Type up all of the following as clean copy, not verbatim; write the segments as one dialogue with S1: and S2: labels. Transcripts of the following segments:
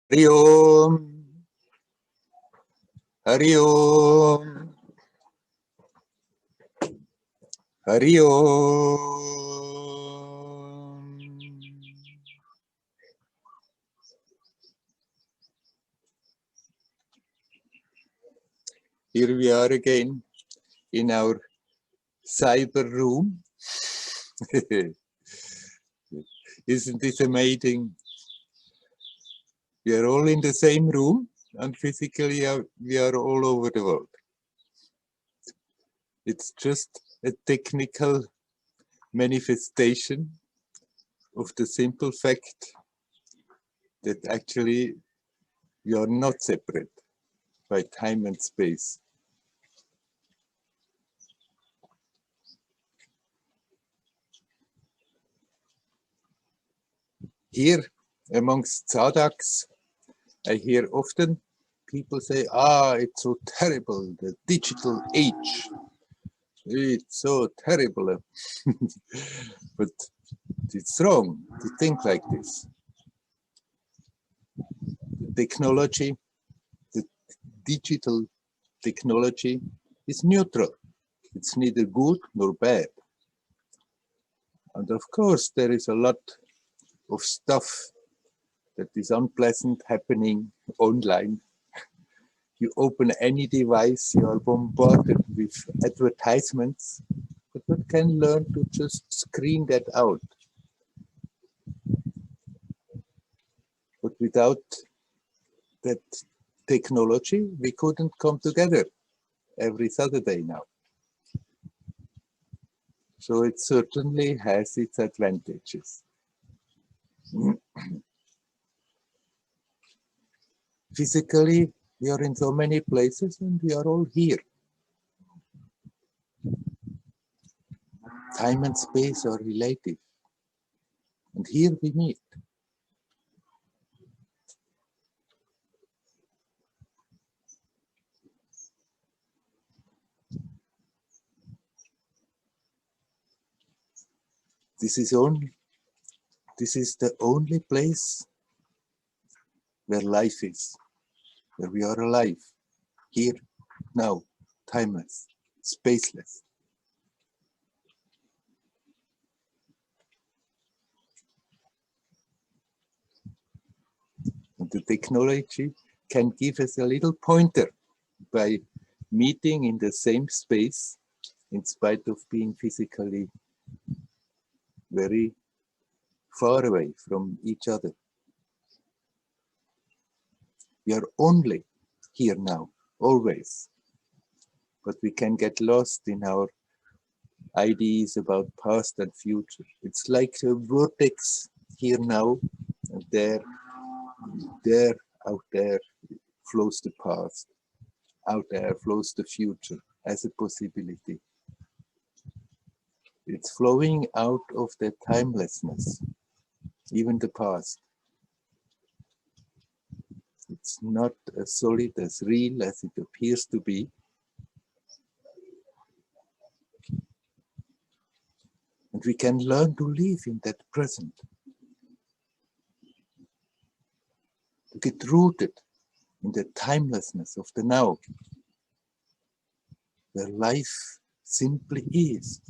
S1: Hari Om, Hari Om, Hari Om. Here we are again in our cyber room. Isn't this amazing? We are all in the same room and physically we are all over the world. It's just a technical manifestation of the simple fact that actually we are not separate by time and space. Here amongst sadhaks, I hear often people say, it's so terrible, the digital age. It's so terrible. But it's wrong to think like this. The technology, the digital technology is neutral. It's neither good nor bad. And of course, there is a lot of stuff that is unpleasant happening online. You open any device, you are bombarded with advertisements, but one can learn to just screen that out. But without that technology, we couldn't come together every Saturday now. So it certainly has its advantages. Physically, we are in so many places and we are all here. Time and space are relative. And here we meet. This is the only place where life is, where we are alive, here, now, timeless, spaceless. And the technology can give us a little pointer by meeting in the same space in spite of being physically very far away from each other. We are only here now, always. But we can get lost in our ideas about past and future. It's like a vortex here now, and there, out there flows the past. Out there flows the future as a possibility. It's flowing out of the timelessness, even the past. It's not as solid, as real as it appears to be. And we can learn to live in that present. To get rooted in the timelessness of the now. Where life simply is.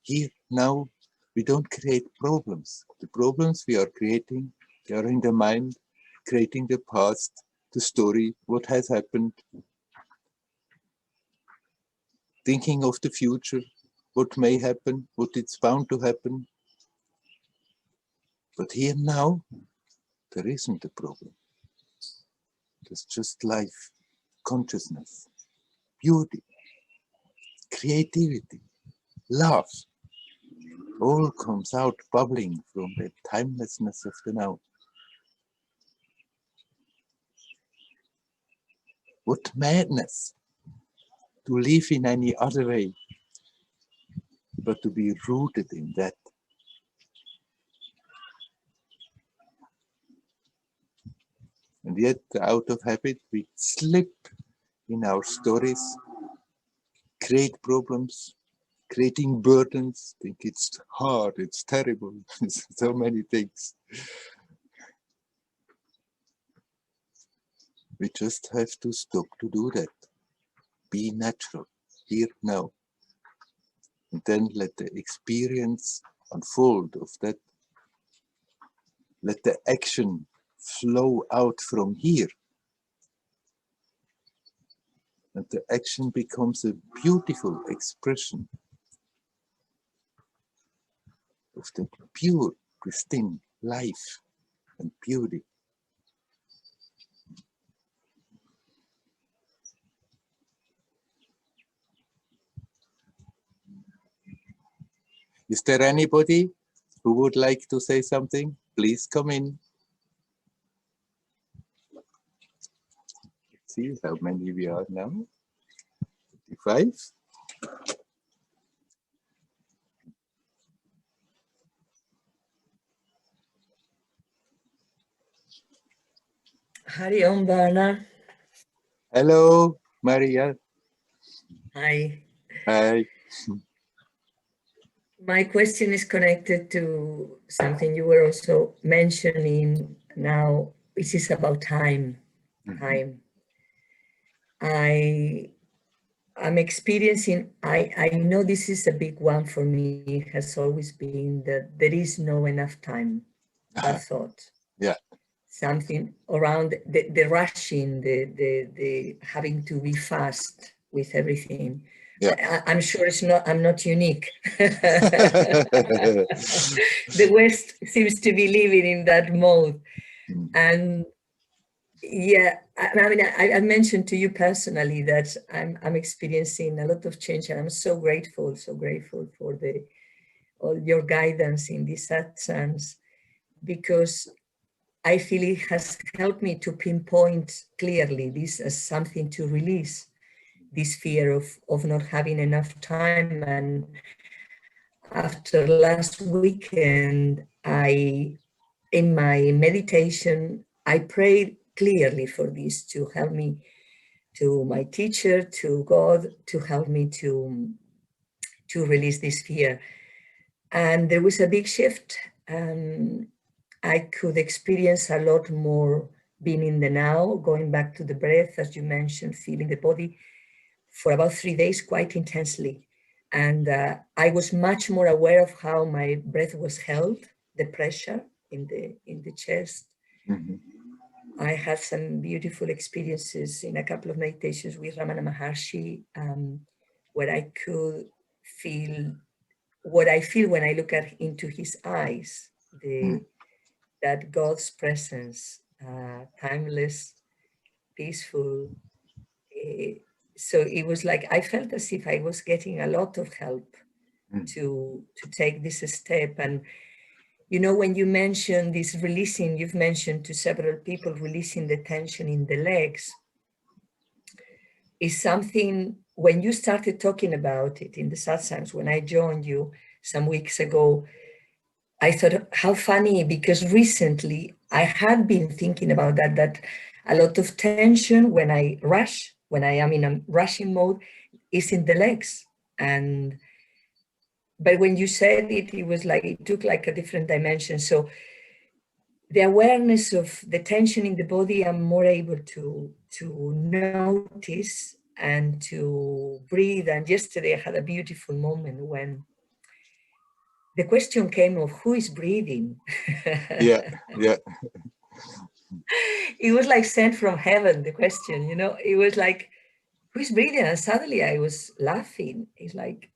S1: Here, now, we don't create problems. The problems we are creating, they are in the mind, creating the past, the story, what has happened, thinking of the future, what may happen, what is bound to happen. But here now, there isn't a problem. There's just life, consciousness, beauty, creativity, love. All comes out bubbling from the timelessness of the now. What madness to live in any other way, but to be rooted in that. And yet, out of habit, we slip in our stories, create problems, creating burdens, think it's hard, it's terrible, so many things. We just have to stop to do that. Be natural, here, now. And then let the experience unfold of that. Let the action flow out from here. And the action becomes a beautiful expression of the pure, pristine life and beauty. Is there anybody who would like to say something? Please come in. Let's see how many we are now. 55.
S2: Hari Om, Werner.
S1: Hello, Maria.
S2: Hi.
S1: Hi.
S2: My question is connected to something you were also mentioning now, which is about time. Time. I'm experiencing, I know this is a big one for me. It has always been that there is no enough time. That thought.
S1: Yeah.
S2: Something around the rushing, the having to be fast with everything. Yeah. I'm sure I'm not unique. The West seems to be living in that mode. And yeah, I mean, I mentioned to you personally that I'm experiencing a lot of change, and I'm so grateful for all your guidance in these satsangs, because I feel it has helped me to pinpoint clearly this as something to release, this fear of not having enough time. And after last weekend, in my meditation, I prayed clearly for this to help me, to my teacher, to God, to help me to release this fear. And there was a big shift. I could experience a lot more being in the now, going back to the breath, as you mentioned, feeling the body for about 3 days quite intensely. And I was much more aware of how my breath was held, the pressure in the chest. Mm-hmm. I had some beautiful experiences in a couple of meditations with Ramana Maharshi, where I could feel what I feel when I look into his eyes, that God's presence, timeless, peaceful. So it was like I felt as if I was getting a lot of help to take this step. And you know, when you mention this releasing, you've mentioned to several people releasing the tension in the legs, is something, when you started talking about it in the satsangs, when I joined you some weeks ago, I thought, how funny, because recently I had been thinking about that a lot of tension when I rush, when I am in a rushing mode, is in the legs. But when you said it, it was like, it took like a different dimension. So the awareness of the tension in the body, I'm more able to notice and to breathe. And yesterday I had a beautiful moment when the question came of who is breathing.
S1: Yeah.
S2: It was like sent from heaven, the question, you know, it was like, who is breathing? And suddenly I was laughing. It's like,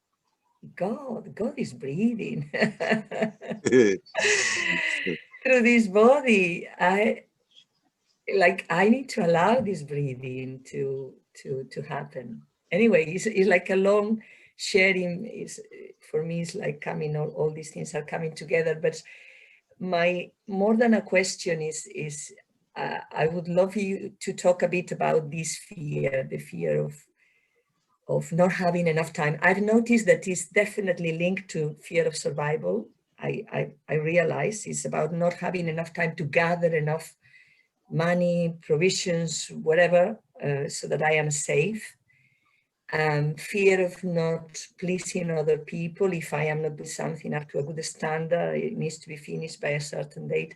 S2: God is breathing through this body. I need to allow this breathing to happen. Anyway, it's like a long sharing. For me, it's like coming, all these things are coming together. But my, more than a question is I would love you to talk a bit about this fear, the fear of not having enough time. I've noticed that it's definitely linked to fear of survival. I realize it's about not having enough time to gather enough money, provisions, whatever, so that I am safe. Fear of not pleasing other people. If I am not doing something up to a good standard, it needs to be finished by a certain date.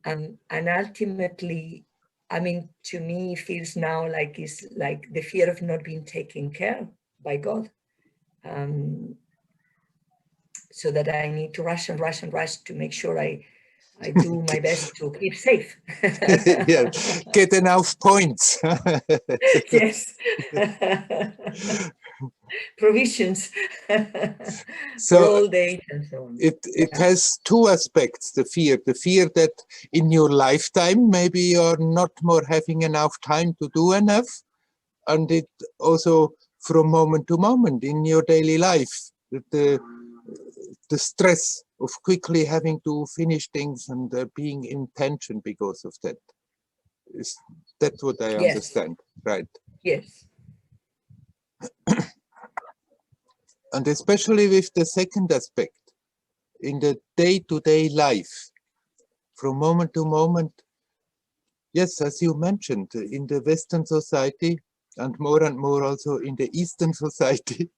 S2: And ultimately, I mean, to me, feels now like it's like the fear of not being taken care by God. So that I need to rush and rush and rush to make sure I do my best to keep safe.
S1: Yeah, get enough points.
S2: Yes. Provisions for
S1: So
S2: old age and so on.
S1: it
S2: Yeah.
S1: has two aspects, the fear that in your lifetime maybe you're not more having enough time to do enough, and it also from moment to moment in your daily life, the stress of quickly having to finish things and being in tension because of that. Is that what I
S2: Yes.
S1: understand, right?
S2: Yes.
S1: And especially with the second aspect, in the day-to-day life, from moment to moment, yes, as you mentioned, in the Western society, and more also in the Eastern society,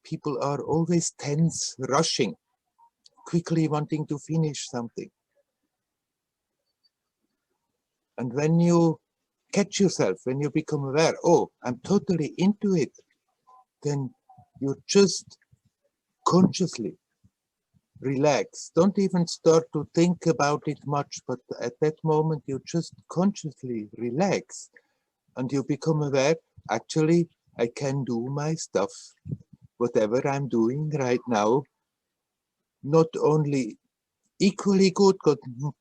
S1: people are always tense, rushing, quickly wanting to finish something. And when you catch yourself, when you become aware, oh, I'm totally into it, then you just consciously relax. Don't even start to think about it much, but at that moment you just consciously relax and you become aware, actually, I can do my stuff, whatever I'm doing right now, not only equally good,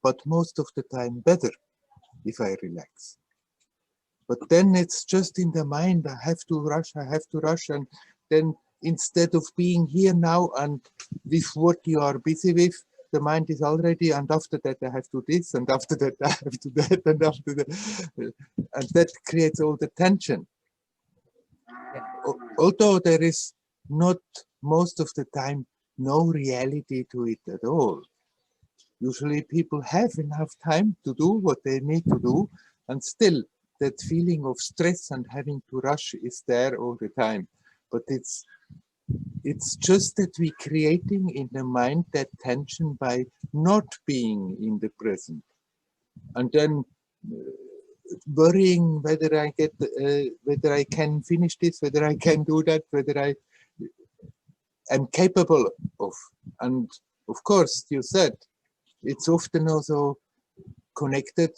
S1: but most of the time better if I relax. But then it's just in the mind, I have to rush, and then instead of being here now and with what you are busy with, the mind is already, and after that I have to this, and after that I have to that, and after that, and that creates all the tension.
S2: Yeah.
S1: Although there is not most of the time no reality to it at all. Usually people have enough time to do what they need to do, and still that feeling of stress and having to rush is there all the time. But it's just that we're creating in the mind that tension by not being in the present, and then worrying whether I can finish this, whether I can do that, whether I am capable of. And of course, you said it's often also connected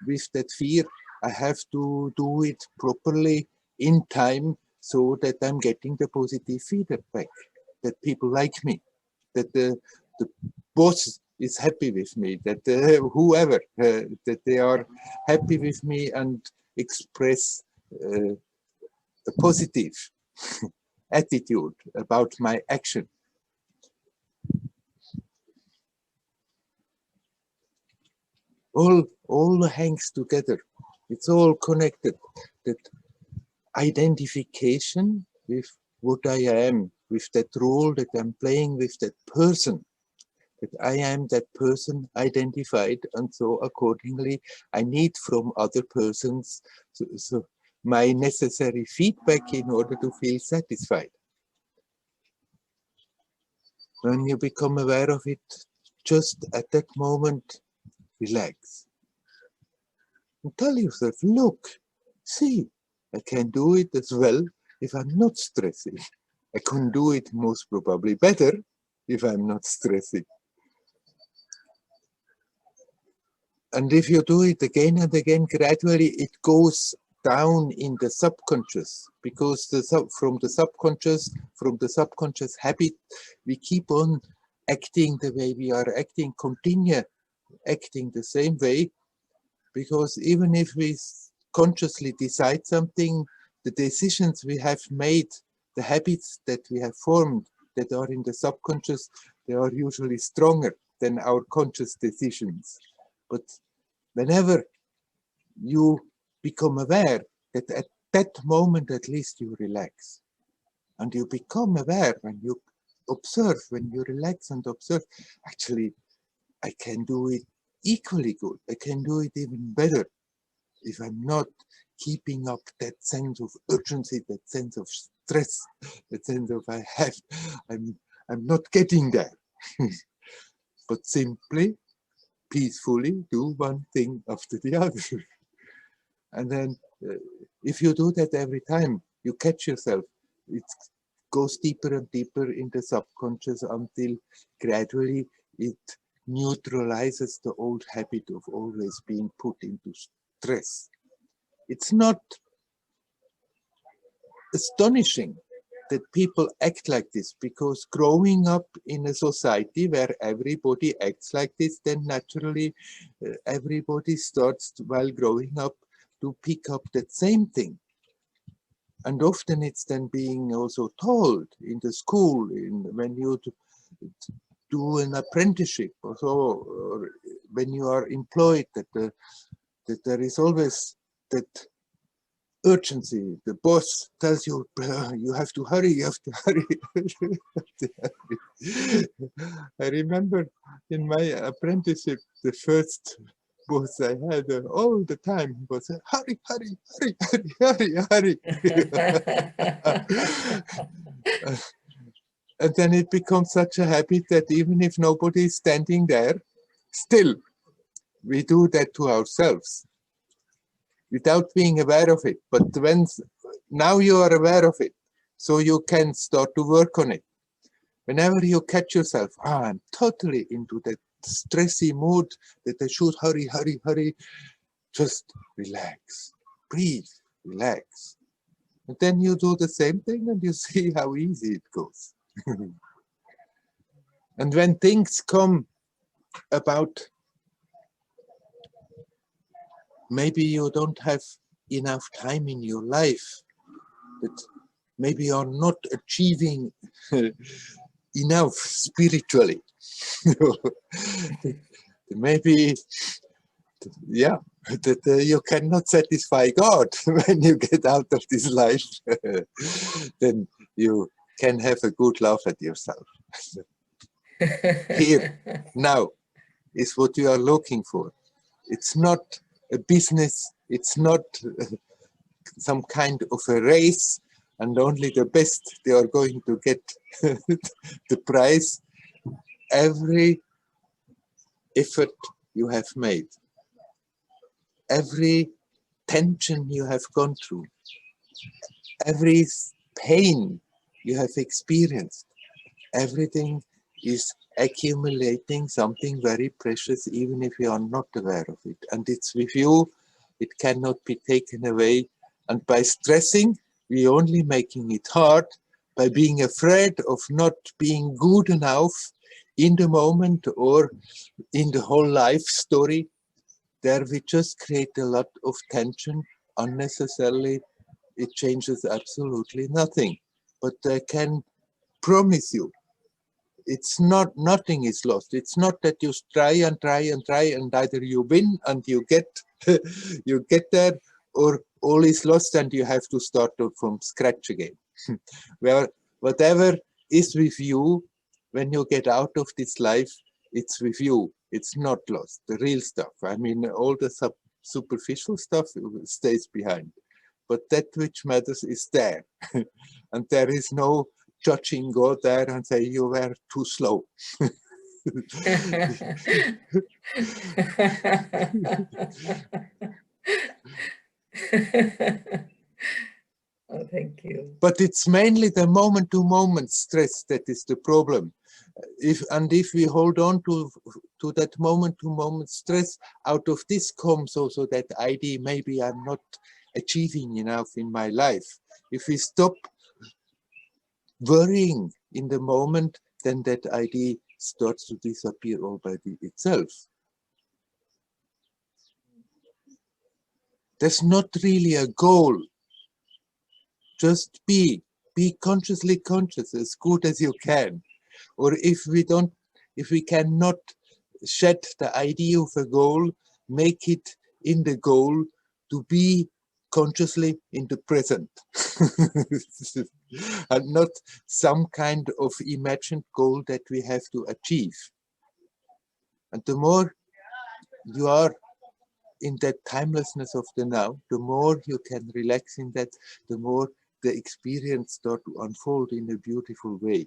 S1: with that fear. I have to do it properly in time so that I'm getting the positive feedback, that people like me, that the boss is happy with me, that whoever, that they are happy with me and express a positive attitude about my action. All hangs together. It's all connected. That identification with what I am, with that role that I'm playing with that person, that I am that person identified, and so accordingly I need from other persons so my necessary feedback in order to feel satisfied. When you become aware of it, just at that moment, relax. And tell yourself, look, see, I can do it as well if I'm not stressing. I can do it most probably better if I'm not stressing. And if you do it again and again, gradually it goes down in the subconscious, because from the subconscious habit, we keep on acting the way we are acting, continue acting the same way, because even if we consciously decide something, the decisions we have made, the habits that we have formed that are in the subconscious, they are usually stronger than our conscious decisions. But whenever you become aware that at that moment at least you relax, and you become aware when you observe, when you relax and observe, actually I can do it equally good, I can do it even better if I'm not keeping up that sense of urgency, that sense of stress, that sense of I'm not getting there. But simply, peacefully do one thing after the other. And then if you do that every time, you catch yourself. It goes deeper and deeper in the subconscious until gradually it neutralizes the old habit of always being put into stress. It's not astonishing that people act like this, because growing up in a society where everybody acts like this, then naturally everybody starts while growing up to pick up that same thing. And often it's then being also told in the school, when you do an apprenticeship or so, or when you are employed, that there is always that urgency. The boss tells you, you have to hurry, you have to hurry. I remember in my apprenticeship, the first boss I had all the time was, hurry, hurry, hurry, hurry, hurry, hurry. And then it becomes such a habit that even if nobody is standing there, still we do that to ourselves without being aware of it. But now you are aware of it, so you can start to work on it. Whenever you catch yourself, I'm totally into that stressy mood that I should hurry, hurry, hurry, just relax, breathe, relax. And then you do the same thing and you see how easy it goes. And when things come about, maybe you don't have enough time in your life, that maybe you're not achieving enough spiritually. Maybe, yeah, that you cannot satisfy God when you get out of this life. Then you can have a good laugh at yourself. Here, now, is what you are looking for. It's not a business, it's not some kind of a race, and only the best, they are going to get the prize. Every effort you have made, every tension you have gone through, every pain you have experienced, everything is accumulating something very precious, even if you are not aware of it. And it's with you, it cannot be taken away. And by stressing, we're only making it hard. By being afraid of not being good enough in the moment or in the whole life story, there we just create a lot of tension unnecessarily. It changes absolutely nothing. But I can promise you, it's not, nothing is lost. It's not that you try and try and try and either you win and you get you get there, or all is lost and you have to start from scratch again. Where whatever is with you when you get out of this life, it's with you. It's not lost. The real stuff. I mean, all the superficial stuff stays behind, but that which matters is there, and there is no judging God there and say you were too slow.
S2: Oh, thank you.
S1: But it's mainly the moment-to-moment stress that is the problem. If we hold on to that moment-to-moment stress, out of this comes also that idea, maybe I'm not achieving enough in my life. If we stop worrying in the moment, then that idea starts to disappear all by itself. There's not really a goal. Just be consciously conscious as good as you can. Or if we cannot shed the idea of a goal, make it in the goal to be consciously in the present. And not some kind of imagined goal that we have to achieve. And the more you are in that timelessness of the now, the more you can relax in that, the more the experience starts to unfold in a beautiful way.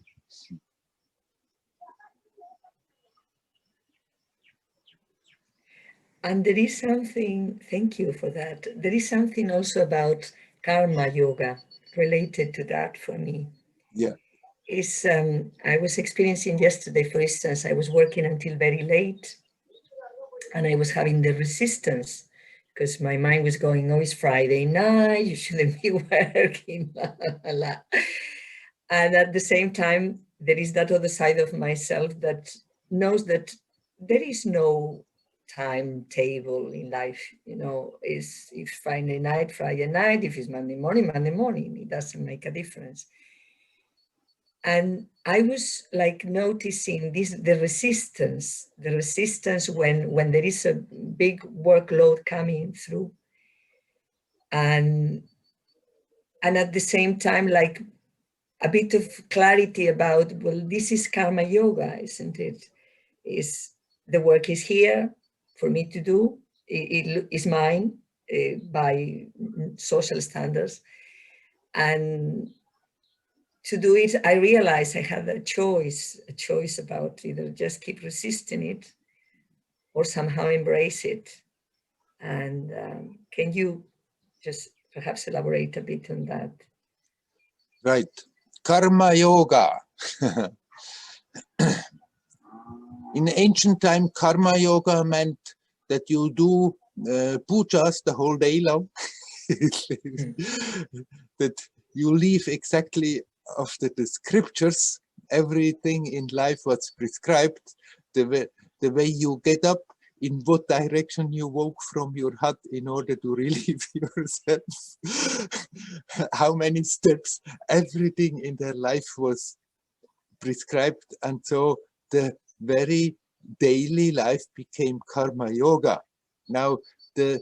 S2: And there is something, thank you for that. There is something also about karma yoga related to that for me.
S1: Yeah.
S2: Is I was experiencing yesterday, for instance, I was working until very late and I was having the resistance because my mind was going, oh, it's Friday night, you shouldn't be working, la, la, la. And at the same time, there is that other side of myself that knows that there is no timetable in life. You know, is if Friday night, if it's Monday morning, it doesn't make a difference. And I was like noticing this, the resistance when there is a big workload coming through. And at the same time, like a bit of clarity about, well, this is karma yoga, isn't it? Is the work is here for me to do. It is mine by social standards. And to do it, I realized I had a choice about either just keep resisting it or somehow embrace it. And can you just perhaps elaborate a bit on that?
S1: Right. Karma yoga. In ancient time, karma yoga meant that you do pujas the whole day long. That you live exactly after the scriptures. Everything in life was prescribed. The way you get up, in what direction you walk from your hut in order to relieve yourself, how many steps, everything in their life was prescribed. And so the very daily life became karma yoga. Now the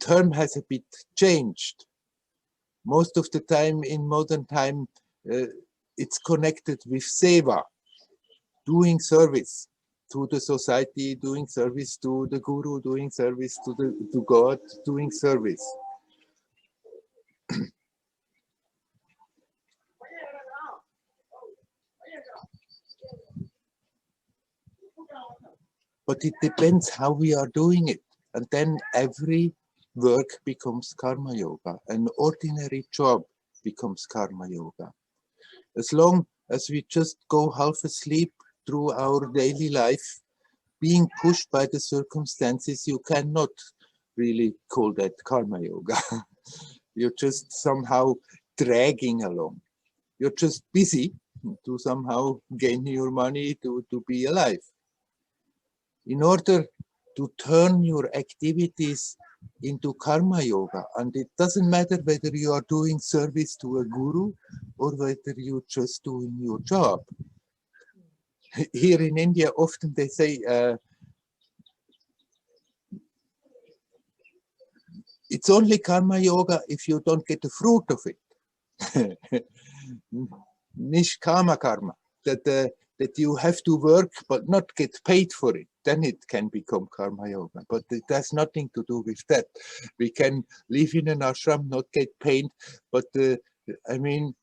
S1: term has a bit changed. Most of the time in modern time, it's connected with seva, doing service to the society, doing service to the guru, doing service to God, doing service. But it depends how we are doing it. And then every work becomes karma yoga. An ordinary job becomes karma yoga. As long as we just go half asleep through our daily life, being pushed by the circumstances, you cannot really call that karma yoga. You're just somehow dragging along. You're just busy to somehow gain your money to be alive. In order to turn your activities into karma yoga, and it doesn't matter whether you are doing service to a guru or whether you're just doing your job. Here in India, often they say, it's only karma yoga if you don't get the fruit of it. Nishkama karma, that you have to work but not get paid for it. Then it can become karma yoga. But it has nothing to do with that. We can live in an ashram, not get paid, but I mean,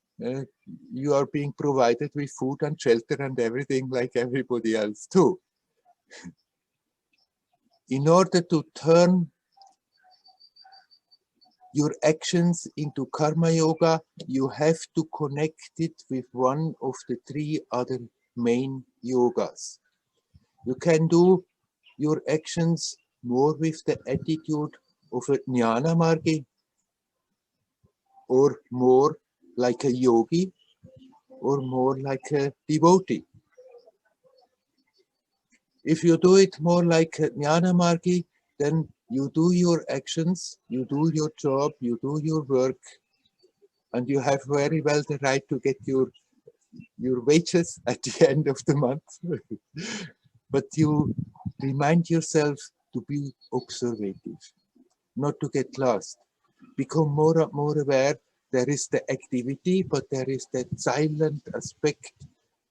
S1: you are being provided with food and shelter and everything like everybody else too. In order to turn your actions into karma yoga, you have to connect it with one of the three other main yogas. You can do your actions more with the attitude of a jnana margi, or more like a yogi, or more like a devotee. If you do it more like a jnana margi, then you do your actions, you do your job, you do your work, and you have very well the right to get your wages at the end of the month. But you remind yourself to be observative, not to get lost. Become more and more aware. There is the activity, but there is that silent aspect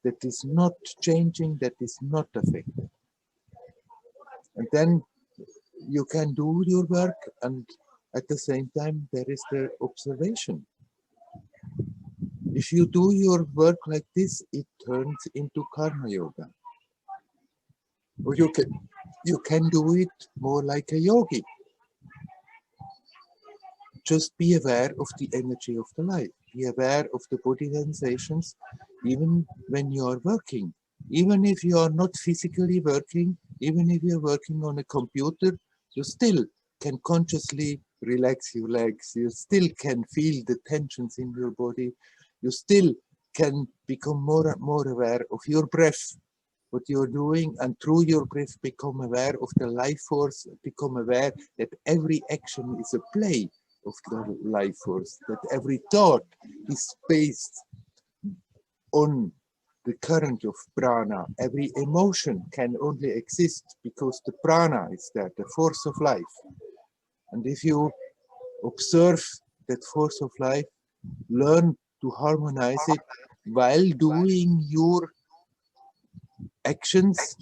S1: that is not changing, that is not affected. And then you can do your work, and at the same time, there is the observation. If you do your work like this, it turns into karma yoga. Or you can do it more like a yogi. Just be aware of the energy of the life. Be aware of the body sensations, even when you are working. Even if you are not physically working, even if you're working on a computer, you still can consciously relax your legs. You still can feel the tensions in your body. You still can become more and more aware of your breath, what you're doing, and through your breath become aware of the life force, become aware that every action is a play of the life force, that every thought is based on the current of prana. Every emotion can only exist because the prana is there, the force of life. And if you observe that force of life, learn to harmonize it while doing your actions,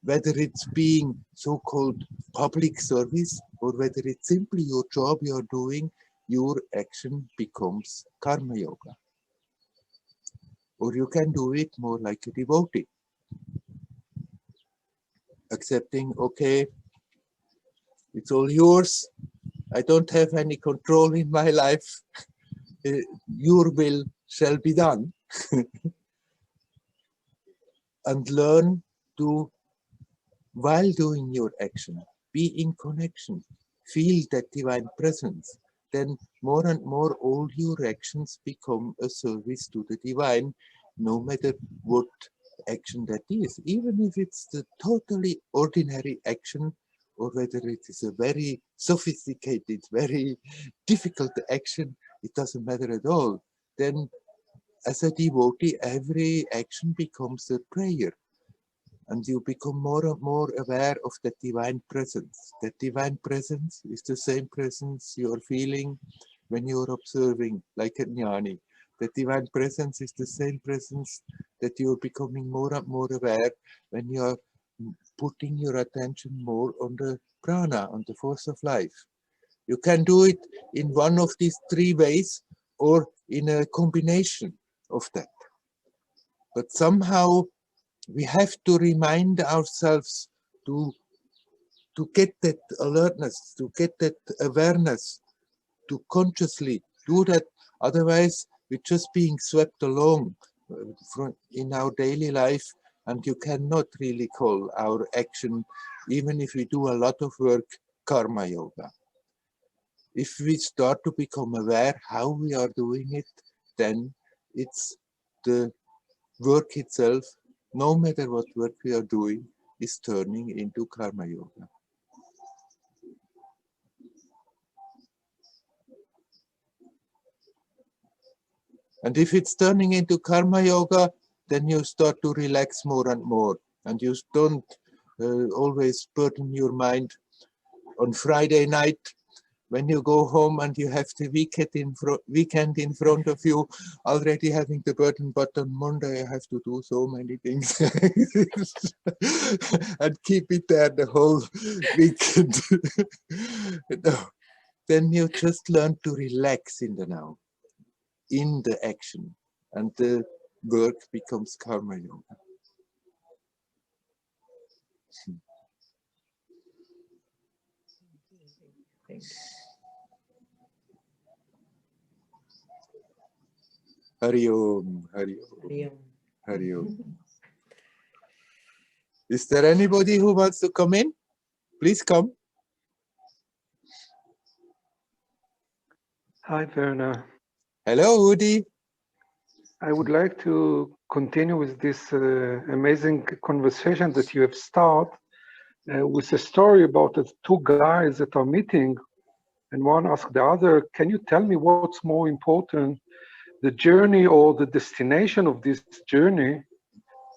S1: whether it's being so-called public service or whether it's simply your job you're doing, your action becomes karma yoga. Or you can do it more like a devotee, accepting, okay, it's all yours. I don't have any control in my life. Your will shall be done. And learn to, while doing your action, be in connection, feel that divine presence. Then more and more all your actions become a service to the divine, no matter what action that is. Even if it's the totally ordinary action, or whether it is a very sophisticated, very difficult action, it doesn't matter at all. Then as a devotee, every action becomes a prayer. And you become more and more aware of the divine presence. That divine presence is the same presence you're feeling when you're observing, like a jnani. The divine presence is the same presence that you're becoming more and more aware when you're putting your attention more on the prana, on the force of life. You can do it in one of these three ways or in a combination of that. But somehow we have to remind ourselves to get that alertness, to get that awareness, to consciously do that. Otherwise, we're just being swept along in our daily life, and you cannot really call our action, even if we do a lot of work, karma yoga. If we start to become aware how we are doing it, then it's the work itself, no matter what work we are doing, is turning into karma yoga. And if it's turning into karma yoga, then you start to relax more and more. And you don't always burden your mind on Friday night when you go home and you have the weekend in front of you, already having the burden, but on Monday I have to do so many things and keep it there the whole weekend. No. Then you just learn to relax in the now, in the action, and the work becomes karma yoga. Hari Om, Hari Om, Hari Om. Is there anybody who wants to come in? Please come.
S3: Hi, Werner.
S1: Hello, Udi.
S3: I would like to continue with this amazing conversation that you have started with a story about the two guys that are meeting, and one asked the other, can you tell me what's more important, the journey or the destination of this journey?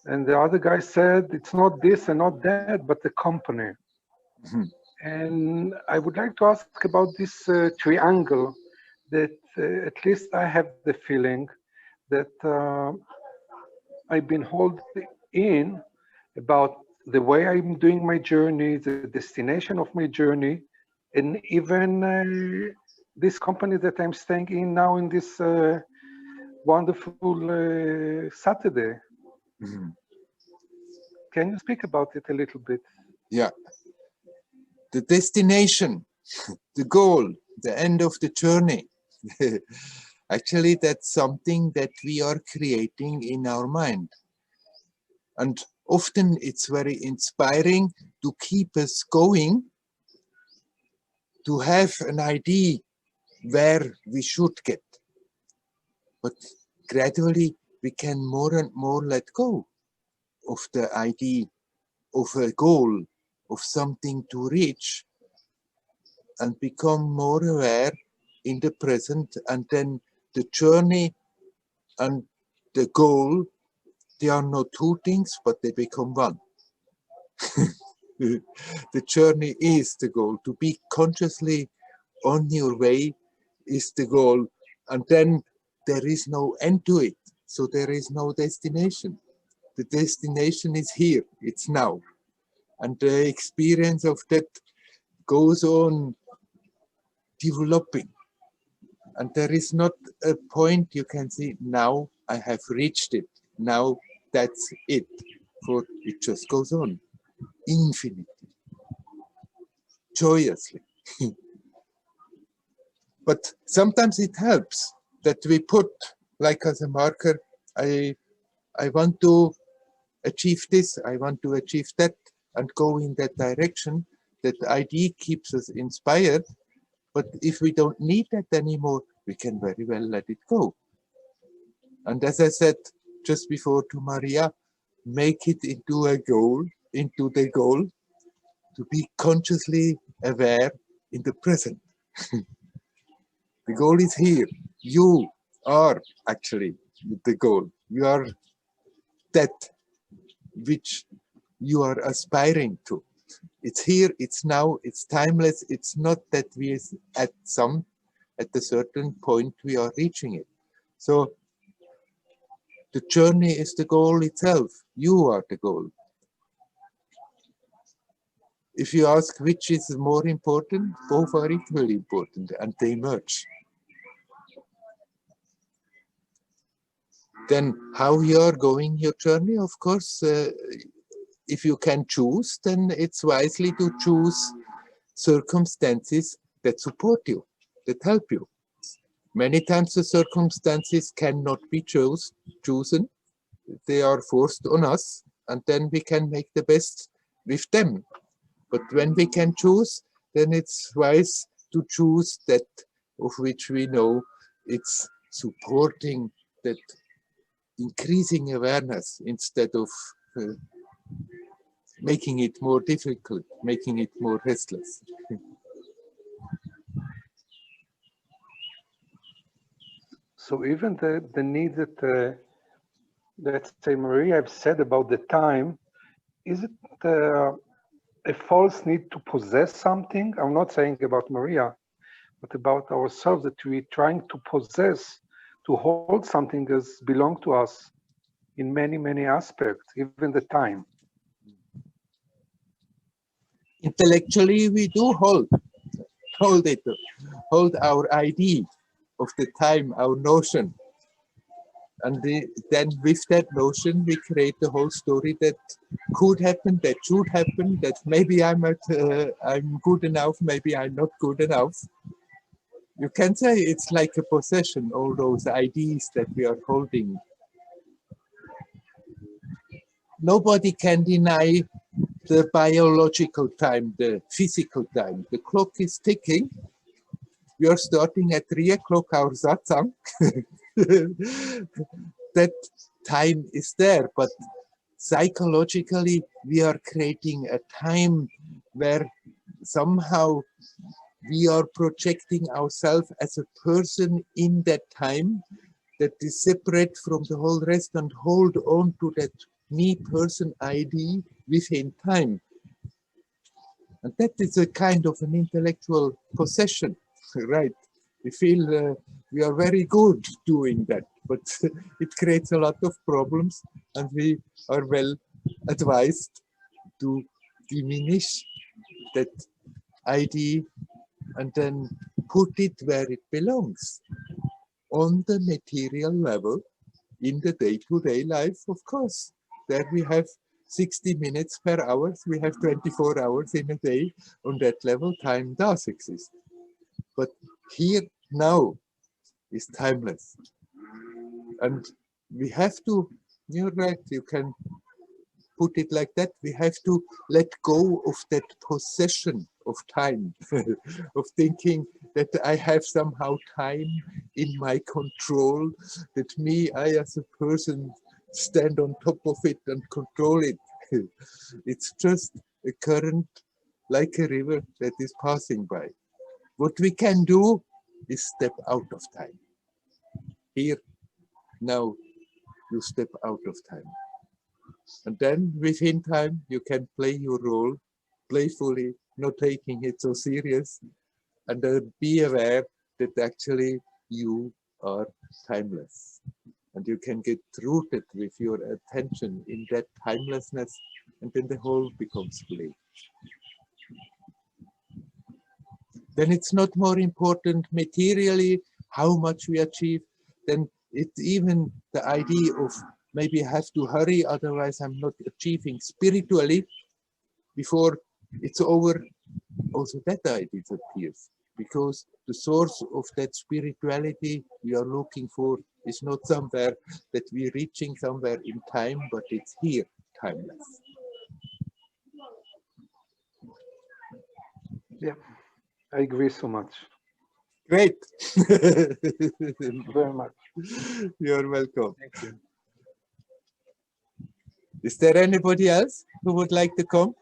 S3: And the other guy said, it's not this and not that, but the company. And I would like to ask about this triangle that at least I have the feeling that I've been holding in about the way I'm doing my journey, the destination of my journey, and even this company that I'm staying in now in this wonderful Saturday. Can you speak about it a little bit?
S1: Yeah. The destination, the goal, the end of the journey. Actually, that's something that we are creating in our mind. And often it's very inspiring to keep us going, to have an idea where we should get. But gradually we can more and more let go of the idea of a goal, of something to reach, and become more aware in the present. And then the journey and the goal, they are not two things, but they become one. The journey is the goal. To be consciously on your way is the goal. And then there is no end to it. So there is no destination. The destination is here, it's now. And the experience of that goes on developing. And there is not a point you can say, now I have reached it. Now that's it. For it just goes on infinitely, joyously. But sometimes it helps that we put, like as a marker, I want to achieve this, I want to achieve that, and go in that direction. That idea keeps us inspired. But if we don't need that anymore, we can very well let it go. And as I said just before to Maria, make it into a goal, into the goal, to be consciously aware in the present. The goal is here. You are actually the goal. You are that which you are aspiring to. It's here, it's now, it's timeless. It's not that we at a certain point we are reaching it. So the journey is the goal itself. You are the goal. If you ask which is more important, both are equally important and they merge. Then how you are going your journey, of course, if you can choose, then it's wisely to choose circumstances that support you, that help you. Many times the circumstances cannot be chosen. They are forced on us, and then we can make the best with them. But when we can choose, then it's wise to choose that of which we know it's supporting that increasing awareness instead of making it more difficult, making it more restless.
S3: So even the need that, let's say, Maria have said about the time, is it a false need to possess something? I'm not saying about Maria, but about ourselves, that we're trying to possess, to hold something as belong to us in many, many aspects, even the time.
S1: Intellectually, we do hold it, hold our idea of the time, our notion. And then with that notion, we create the whole story that could happen, that should happen, that maybe I'm good enough, maybe I'm not good enough. You can say it's like a possession, all those ideas that we are holding. Nobody can deny the biological time, the physical time. The clock is ticking. We are starting at 3 o'clock our Satsang. That time is there, but psychologically we are creating a time where somehow we are projecting ourselves as a person in that time that is separate from the whole rest and hold on to that me person ID within time. And that is a kind of an intellectual possession, right? We feel we are very good doing that, but it creates a lot of problems, and we are well advised to diminish that ID and then put it where it belongs, on the material level, in the day-to-day life, of course. There we have 60 minutes per hour. We have 24 hours in a day. On that level, time does exist. But here, now, is timeless. And we have to, you're right, you can put it like that, we have to let go of that possession of time, of thinking that I have somehow time in my control, that me, I as a person, stand on top of it and control it. It's just a current, like a river that is passing by. What we can do is step out of time. Here, now, you step out of time. And then within time, you can play your role playfully, not taking it so serious, and be aware that actually you are timeless. And you can get rooted with your attention in that timelessness, and then the whole becomes fully. Then it's not more important materially how much we achieve, then it's even the idea of maybe I have to hurry, otherwise I'm not achieving spiritually before it's over. Also that idea appears, because the source of that spirituality we are looking for is not somewhere that we're reaching somewhere in time, but it's here, timeless.
S3: Yeah, I agree so much.
S1: Great.
S3: Thank you very much.
S1: You're welcome.
S3: Thank you.
S1: Is there anybody else who would like to come?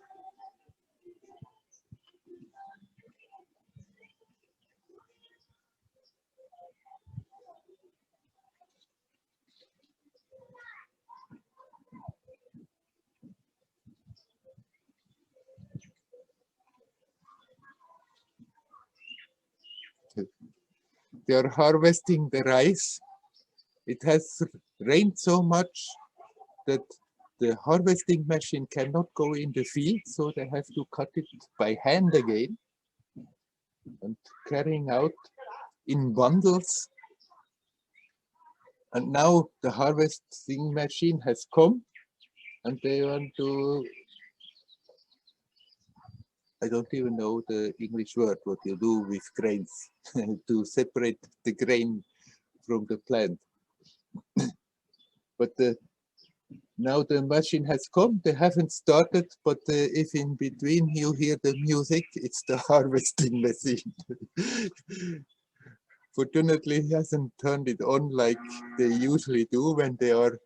S1: They are harvesting the rice. It has rained so much that the harvesting machine cannot go in the field, so they have to cut it by hand again and carrying out in bundles. And now the harvesting machine has come, and they want to, I don't even know the English word, what you do with grains, to separate the grain from the plant. But now the machine has come, they haven't started, but if in between you hear the music, it's the harvesting machine. Fortunately, he hasn't turned it on like they usually do when they are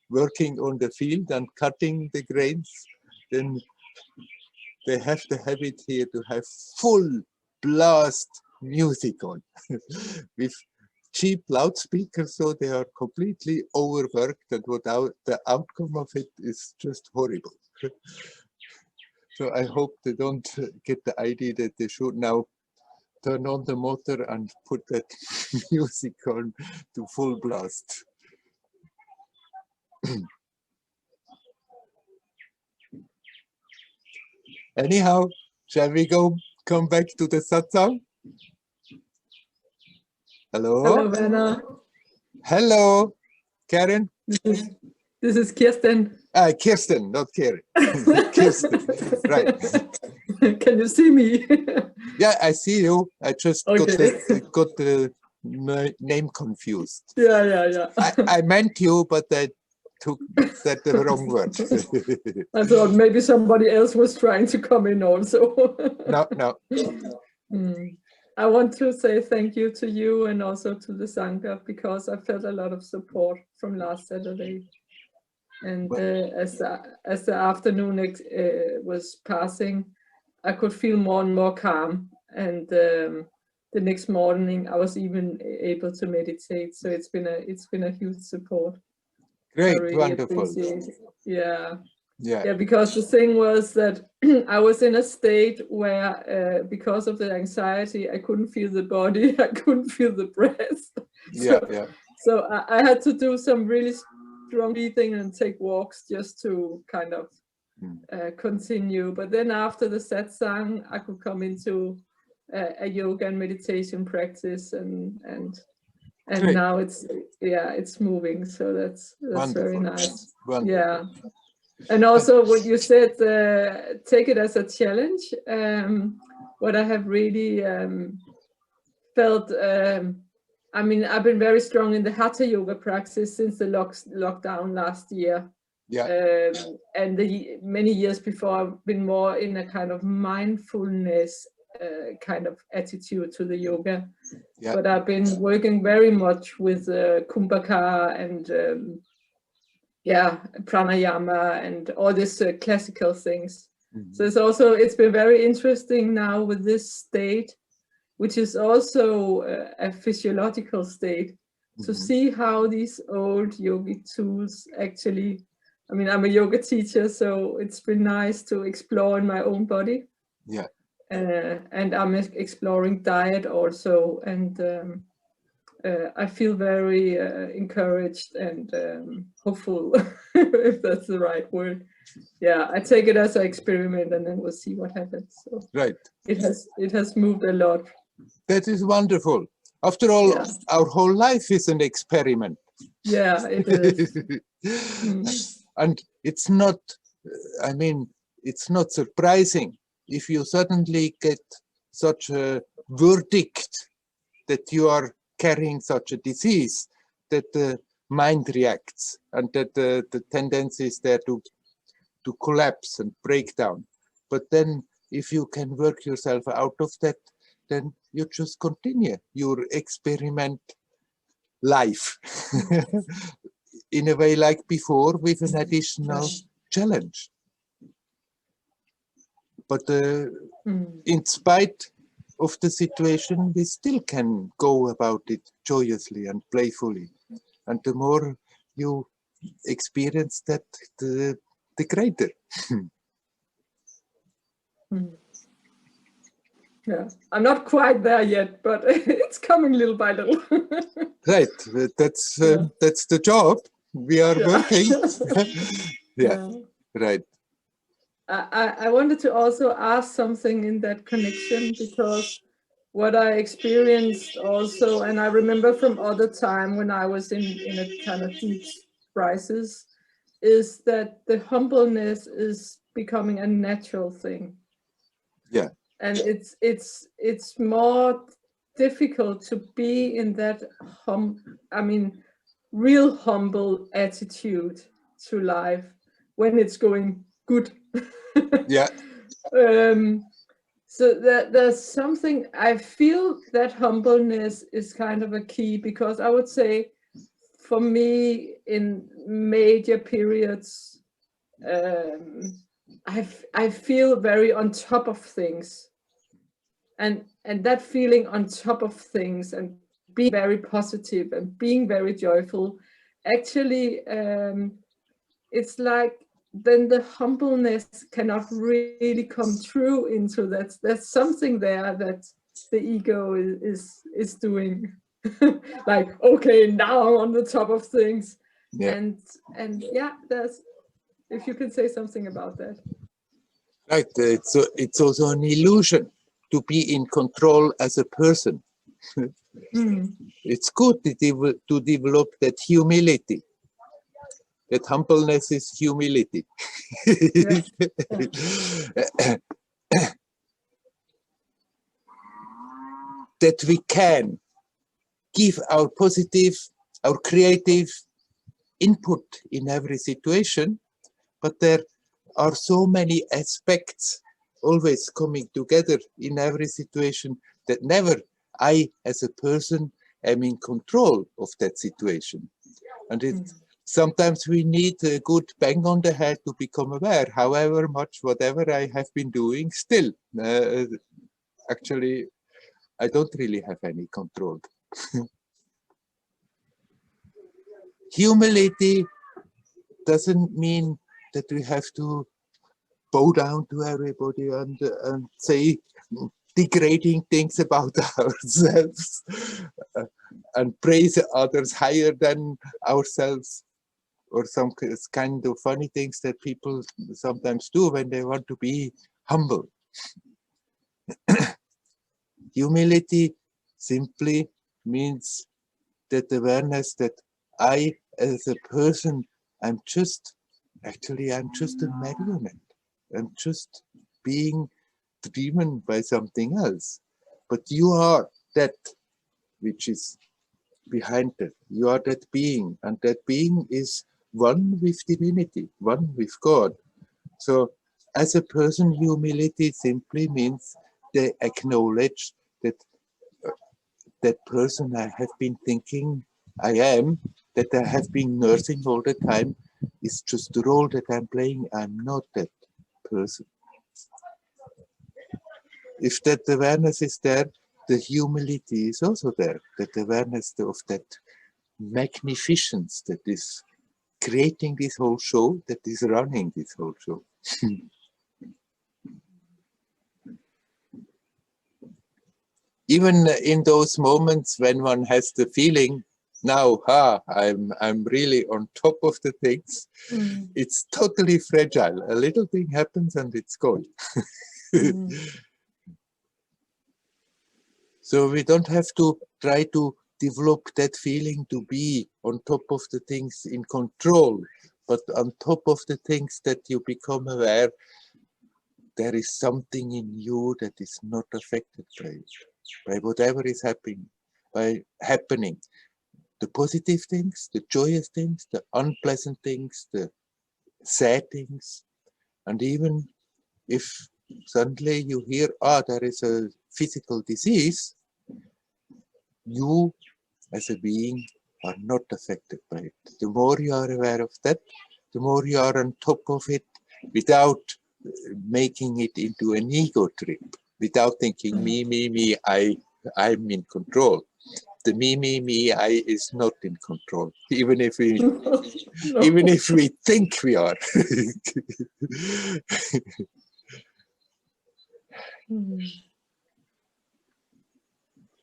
S1: working on the field and cutting the grains. Then they have the habit here to have full blast music on with cheap loudspeakers, so they are completely overworked, and the outcome of it is just horrible. So I hope they don't get the idea that they should now turn on the motor and put that music on to full blast. Anyhow, shall we come back to the satsang? Hello?
S2: Hello, Werner.
S1: Hello, Karen?
S2: This is Kirsten.
S1: Kirsten, not Karen. Kirsten, right.
S2: Can you see me?
S1: Yeah, I see you. I just
S2: Okay.
S1: got the name confused.
S2: Yeah.
S1: I meant you, but I took that the wrong word.
S2: I thought maybe somebody else was trying to come in also.
S1: No.
S2: I want to say thank you to you and also to the Sangha, because I felt a lot of support from last Saturday. And as the afternoon was passing, I could feel more and more calm. And the next morning, I was even able to meditate. So it's been a huge support.
S1: Great,
S2: really
S1: wonderful.
S2: Yeah, because the thing was that I was in a state where, because of the anxiety, I couldn't feel the body, I couldn't feel the breath. So I had to do some really strong breathing and take walks just to kind of continue. But then after the satsang, I could come into a yoga and meditation practice, and now it's moving. So that's very nice.
S1: Wonderful.
S2: Yeah.
S4: And also what you said, take it as a challenge. What I have really felt, I mean, I've been very strong in the Hatha yoga practice since the lockdown last year.
S1: Yeah.
S4: And many years before, I've been more in a kind of mindfulness kind of attitude to the yoga.
S1: Yeah.
S4: But I've been working very much with Kumbhaka and pranayama and all these classical things. So it's been very interesting now with this state, which is also a physiological state, to see how these old yogic tools actually, I mean, I'm a yoga teacher, so it's been nice to explore in my own body.
S1: Yeah.
S4: And I'm exploring diet also, and I feel very encouraged and hopeful, if that's the right word. Yeah, I take it as an experiment, and then we'll see what happens. So
S1: Right.
S4: it has moved a lot.
S1: That is wonderful. After all,
S4: Yeah.
S1: our whole life is an experiment.
S4: Yeah, it is.
S1: And it's not, I mean, it's not surprising if you suddenly get such a verdict that you are carrying such a disease, that the mind reacts and that the tendency is there to collapse and break down. But then if you can work yourself out of that, then you just continue your experiment life in a way like before, with an additional challenge. But in spite of the situation, we still can go about it joyously and playfully. And the more you experience that, the greater.
S4: Yeah, I'm not quite there yet, but it's coming little by little.
S1: Right, that's the job. We are working. Yeah, right.
S4: I wanted to also ask something in that connection, because what I experienced also, and I remember from other time when I was in a kind of deep crisis, is that the humbleness is becoming a natural thing.
S1: Yeah.
S4: And it's more difficult to be in that real humble attitude to life when it's going good.
S1: Yeah.
S4: So there's something, I feel that humbleness is kind of a key, because I would say for me in major periods, I feel very on top of things, and that feeling on top of things and being very positive and being very joyful, actually it's like then the humbleness cannot really come true into that. There's something there that the ego is doing. Like, okay, now I'm on the top of things.
S1: Yeah.
S4: And yeah, there's, if you can say something about that.
S1: Right, it's also an illusion to be in control as a person. It's good to develop that humility. That humbleness is humility. That we can give our positive, our creative input in every situation, but there are so many aspects always coming together in every situation that never I as a person am in control of that situation. And sometimes we need a good bang on the head to become aware. However much, whatever I have been doing, still, actually, I don't really have any control. Humility doesn't mean that we have to bow down to everybody and say degrading things about ourselves and praise others higher than ourselves, or some kind of funny things that people sometimes do when they want to be humble. Humility simply means that awareness that I, as a person, I'm just actually I'm just a marionette. I'm just being driven by something else. But you are that which is behind that. You are that being, and that being is one with divinity, one with God. So as a person, humility simply means they acknowledge that that person I have been thinking I am, that I have been nursing all the time, is just the role that I'm playing. I'm not that person. If that awareness is there, the humility is also there. That awareness of that magnificence that is creating this whole show, that is running this whole show. Even in those moments when one has the feeling, now, I'm really on top of the things, it's totally fragile. A little thing happens and it's gone. So we don't have to try to develop that feeling to be on top of the things in control, but on top of the things that you become aware, there is something in you that is not affected by whatever is happening. The positive things, the joyous things, the unpleasant things, the sad things. And even if suddenly you hear, there is a physical disease, you as a being are not affected by it. The more you are aware of that, the more you are on top of it without making it into an ego trip, without thinking me, I'm in control. The me, I is not in control, even if we, even if we think we are.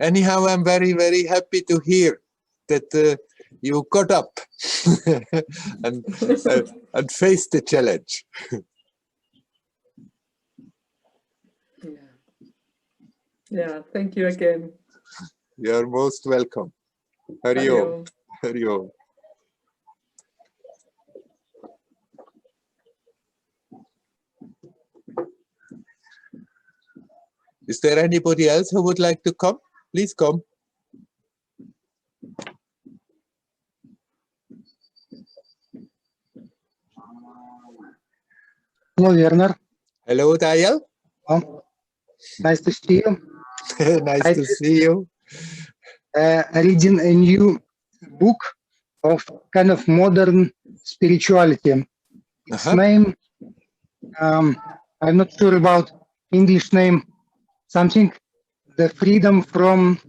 S1: Anyhow, I'm very, very happy to hear that you got up and faced the challenge.
S4: Yeah, thank you again.
S1: You're most welcome. Hari Om. Hari Om. Is there anybody else who would like to come? Please come.
S5: Hello, Werner.
S1: Hello, Dayal.
S5: Oh, nice to see you.
S1: Nice to see you.
S5: Reading a new book of kind of modern spirituality. Its name, I'm not sure about English name, something, The Freedom from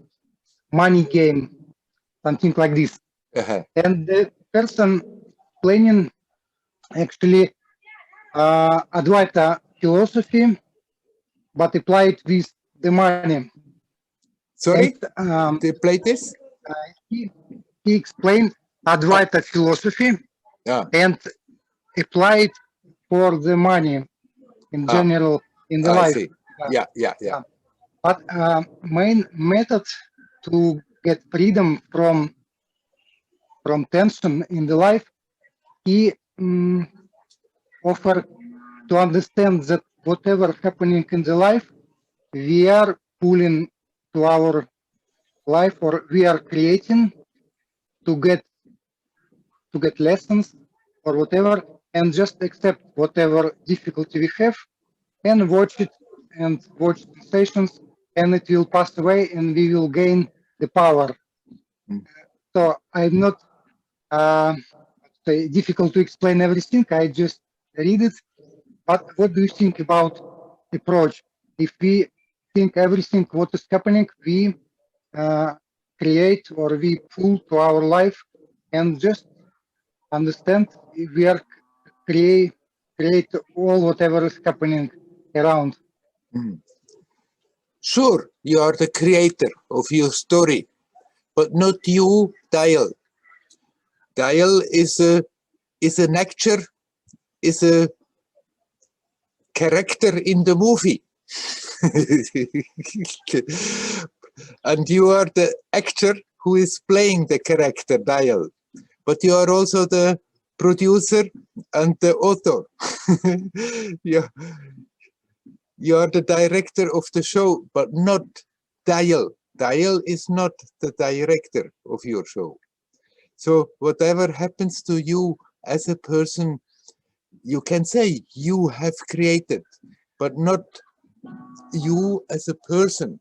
S5: Money Game, something like this. And the person planning actually Advaita philosophy, but applied with the money.
S1: Sorry,
S5: and,
S1: they play this?
S5: He explained Advaita philosophy and applied for the money in general in the life.
S1: See. Yeah.
S5: But main method to get freedom from tension in the life, he offered to understand that whatever happening in the life, we are pulling to our life, or we are creating to get lessons or whatever, and just accept whatever difficulty we have and watch it and watch sensations, and it will pass away and we will gain the power. So I'm not difficult to explain everything. I just read it. But what do you think about approach? If we think everything what is happening, we create or we pull to our life, and just understand we are create all whatever is happening around.
S1: Sure, you are the creator of your story, but not you, Dayal. Dayal is an actor, is a character in the movie. And you are the actor who is playing the character, Dayal. But you are also the producer and the author. you, you are the director of the show, but not Dial. Dial is not the director of your show. So whatever happens to you as a person, you can say you have created, but not you as a person.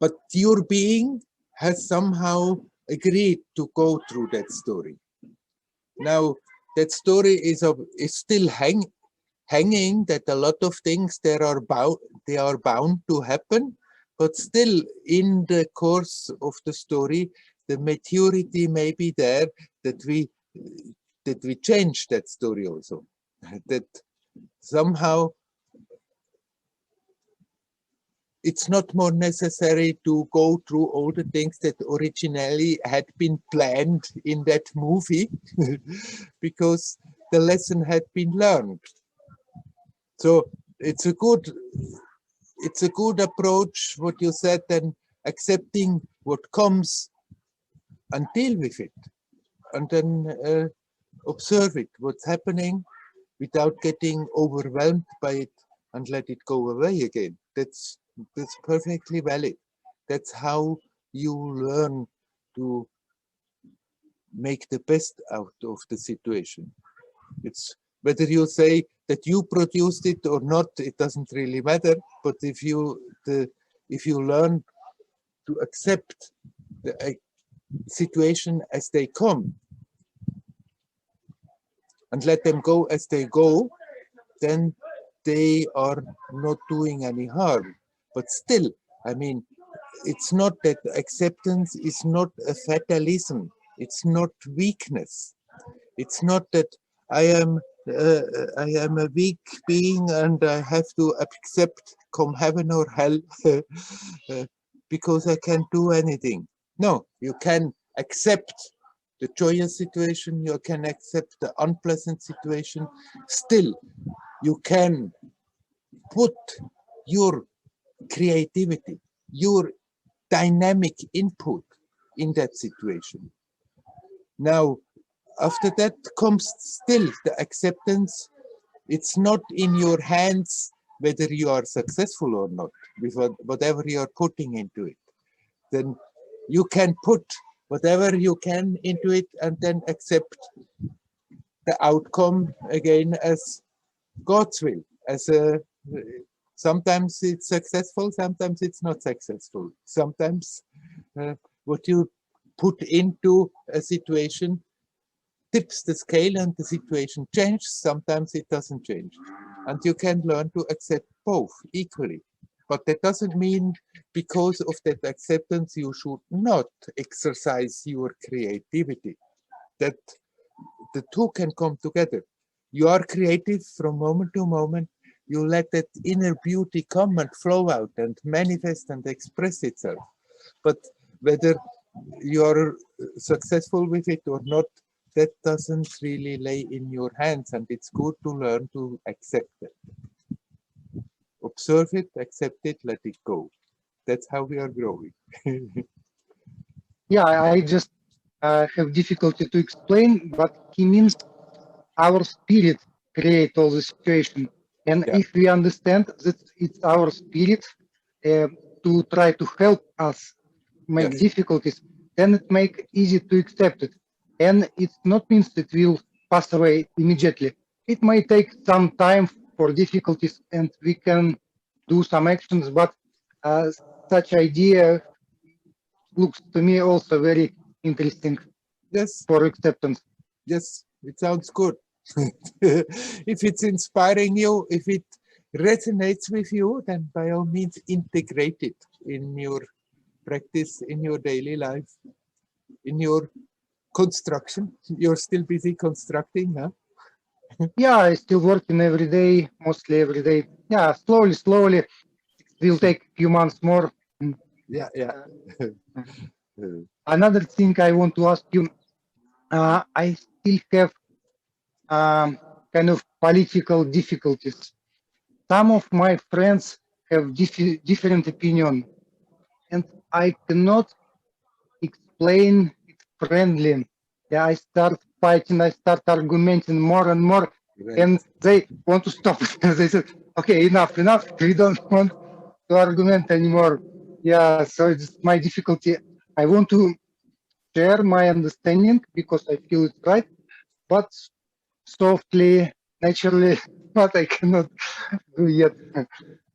S1: But your being has somehow agreed to go through that story. Now, that story is still hanging, that a lot of things they are bound to happen, but still in the course of the story, the maturity may be there that we change that story also. That somehow it's not more necessary to go through all the things that originally had been planned in that movie because the lesson had been learned. So it's a good approach, what you said, and accepting what comes and deal with it, and then observe it, what's happening, without getting overwhelmed by it and let it go away again. That's perfectly valid. That's how you learn to make the best out of the situation. It's whether you say that you produced it or not, it doesn't really matter. But if you learn to accept the situation as they come and let them go as they go, then they are not doing any harm. But still, I mean, it's not that acceptance is not a fatalism. It's not weakness. It's not that I am a weak being and I have to accept come heaven or hell because I can't do anything. No, you can accept the joyous situation, you can accept the unpleasant situation. Still, you can put your creativity, your dynamic input in that situation. Now, after that comes still the acceptance. It's not in your hands whether you are successful or not with whatever you are putting into it. Then you can put whatever you can into it and then accept the outcome again as God's will. Sometimes it's successful, sometimes it's not successful. Sometimes what you put into a situation tips the scale and the situation changes. Sometimes it doesn't change. And you can learn to accept both equally. But that doesn't mean because of that acceptance you should not exercise your creativity. That the two can come together. You are creative from moment to moment. You let that inner beauty come and flow out and manifest and express itself. But whether you are successful with it or not, that doesn't really lay in your hands, and it's good to learn to accept it. Observe it, accept it, let it go. That's how we are growing.
S5: Yeah, I just have difficulty to explain, but he means our spirit create all the situation. And
S1: Yeah.
S5: if we understand that it's our spirit to try to help us make
S1: Yes.
S5: difficulties, then it make easy to accept it. And it's not means it will pass away immediately. It may take some time for difficulties and we can do some actions, but such idea looks to me also very interesting
S1: Yes.
S5: for acceptance.
S1: Yes, it sounds good. If it's inspiring you, if it resonates with you, then by all means integrate it in your practice, in your daily life, in your construction. You're still busy constructing, huh?
S5: Yeah, I still working every day, mostly every day. Yeah, slowly. It will take a few months more.
S1: Yeah, yeah.
S5: Another thing I want to ask you, I still have kind of political difficulties. Some of my friends have different opinion, and I cannot explain it friendly. Yeah, I start fighting, I start arguing more and more,
S1: Right.
S5: and they want to stop. They said, okay, enough, we don't want to argument anymore. Yeah, so it's my difficulty. I want to share my understanding because I feel it's right, but softly, naturally, what I cannot do yet.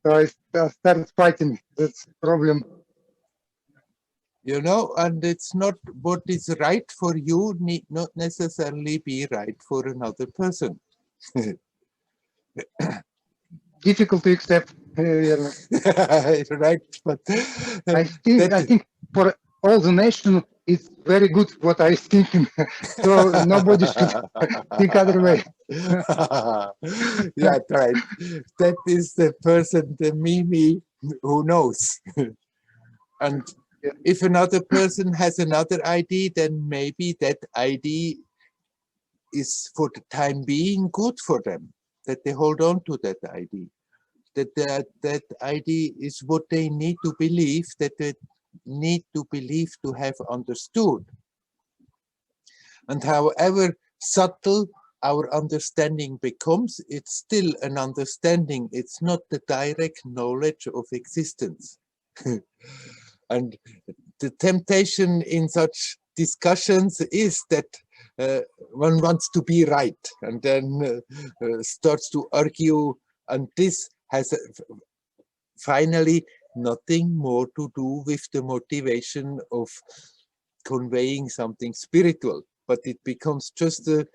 S5: So I start fighting. That's the problem.
S1: You know, and it's not what is right for you need not necessarily be right for another person.
S5: Difficult to accept. Werner.
S1: Right, but
S5: I think for all the nation, it's very good what I thinking. So nobody should think other way.
S1: yeah, right. That is the person, the Mimi, who knows. And
S5: Yeah.
S1: if another person has another ID, then maybe that ID is for the time being good for them, that they hold on to that ID. That ID is what they need to believe, that they need to believe to have understood. And however subtle our understanding becomes, it's still an understanding. It's not the direct knowledge of existence. And the temptation in such discussions is that one wants to be right and then starts to argue, and this has finally nothing more to do with the motivation of conveying something spiritual, but it becomes just a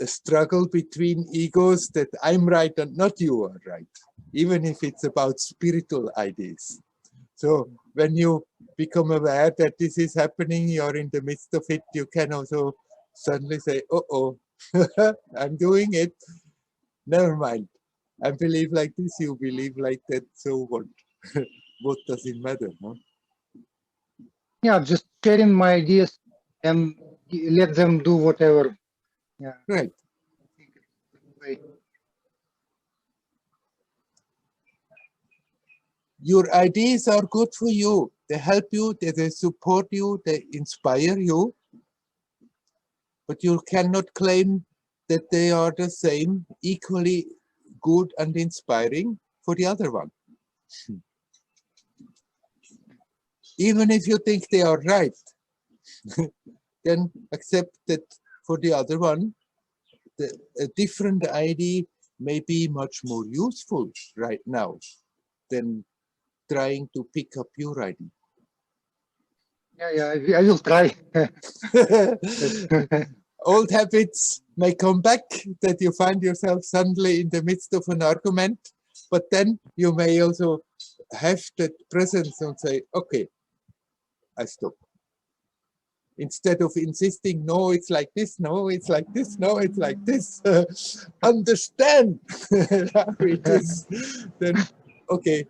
S1: struggle between egos that I'm right and not you are right, even if it's about spiritual ideas. So when you become aware that this is happening, you're in the midst of it, you can also suddenly say, uh-oh, I'm doing it. Never mind. I believe like this, you believe like that, so what? What does it matter? No?
S5: Yeah, just sharing my ideas and let them do whatever. Yeah.
S1: Right. Your ideas are good for you. They help you, they support you, they inspire you. But you cannot claim that they are the same, equally good and inspiring for the other one. Even if you think they are right, then accept that for the other one, a different idea may be much more useful right now than trying to pick up your idea.
S5: Yeah, I will try.
S1: Old habits may come back, that you find yourself suddenly in the midst of an argument, but then you may also have that presence and say, okay, I stop. Instead of insisting, no, it's like this, no, it's like this, no, it's like this, understand how it is, then, okay,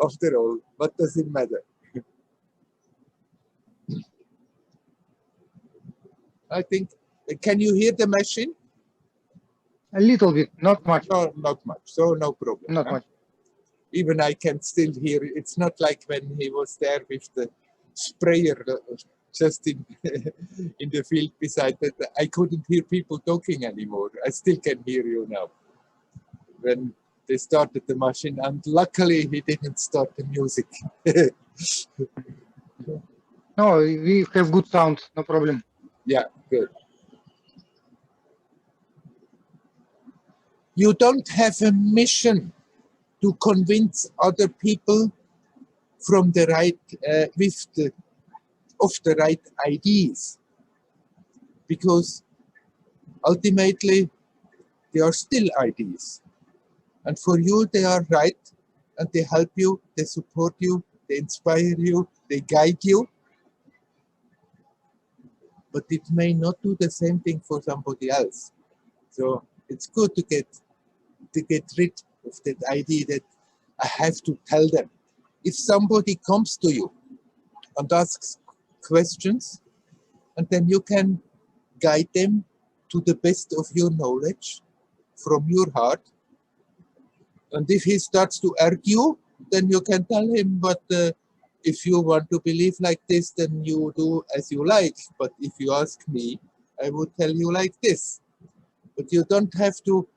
S1: after all, what does it matter? I think, can you hear the machine?
S5: A little bit, not much.
S1: No, not much, so no problem.
S5: Not
S1: Huh?
S5: much.
S1: Even I can still hear it. It's not like when he was there with the sprayer just in, in the field beside that. I couldn't hear people talking anymore. I still can hear you now. When they started the machine, and luckily he didn't start the music.
S5: No, we have good sound, no problem.
S1: Yeah, good. You don't have a mission to convince other people from the right, of the right ideas, because ultimately they are still ideas, and for you they are right, and they help you, they support you, they inspire you, they guide you, but it may not do the same thing for somebody else. So it's good to get rid of that idea that I have to tell them. If somebody comes to you and asks questions, and then you can guide them to the best of your knowledge from your heart. And if he starts to argue, then you can tell him, but if you want to believe like this, then you do as you like. But if you ask me, I would tell you like this. But you don't have to,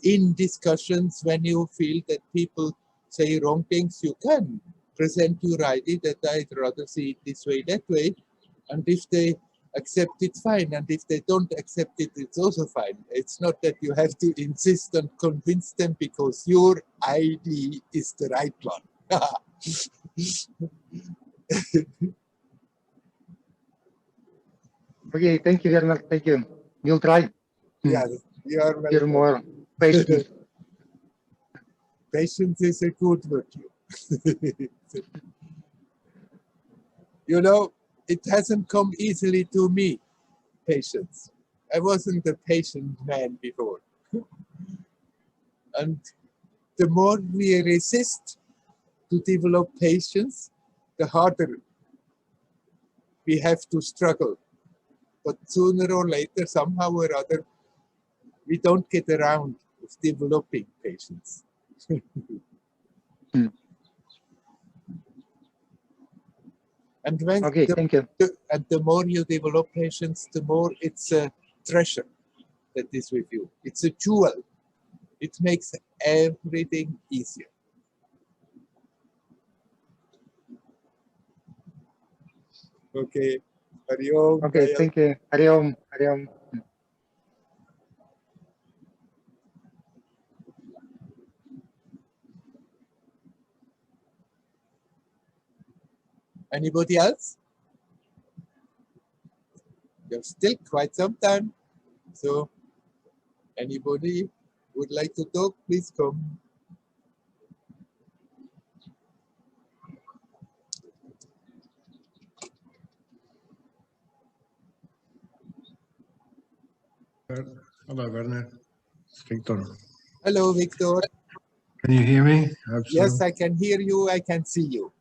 S1: in discussions, when you feel that people say wrong things, you can present your idea that I'd rather see it this way, that way. And if they accept it, fine. And if they don't accept it, it's also fine. It's not that you have to insist and convince them because your idea is the right one.
S5: Okay, thank you, Werner. Thank you. We'll try.
S1: Yeah, you are
S5: Hear
S1: welcome.
S5: more patience.
S1: Patience is a good virtue. You know, it hasn't come easily to me, patience. I wasn't a patient man before. And the more we resist to develop patience, the harder we have to struggle. But sooner or later, somehow or other, we don't get around with developing patience. And when
S5: Okay, thank you.
S1: and the more you develop patience, the more it's a treasure that is with you. It's a jewel. It makes everything easier. Okay. Hari Om.
S5: Okay,
S1: Jaya.
S5: thank you. Hari Om. Hari Om.
S1: Anybody else? You have still quite some time. So anybody would like to talk, please come.
S6: Hello, Werner. It's Victor.
S1: Hello, Victor.
S6: Can you hear me? Hope so.
S1: Yes, I can hear you. I can see you.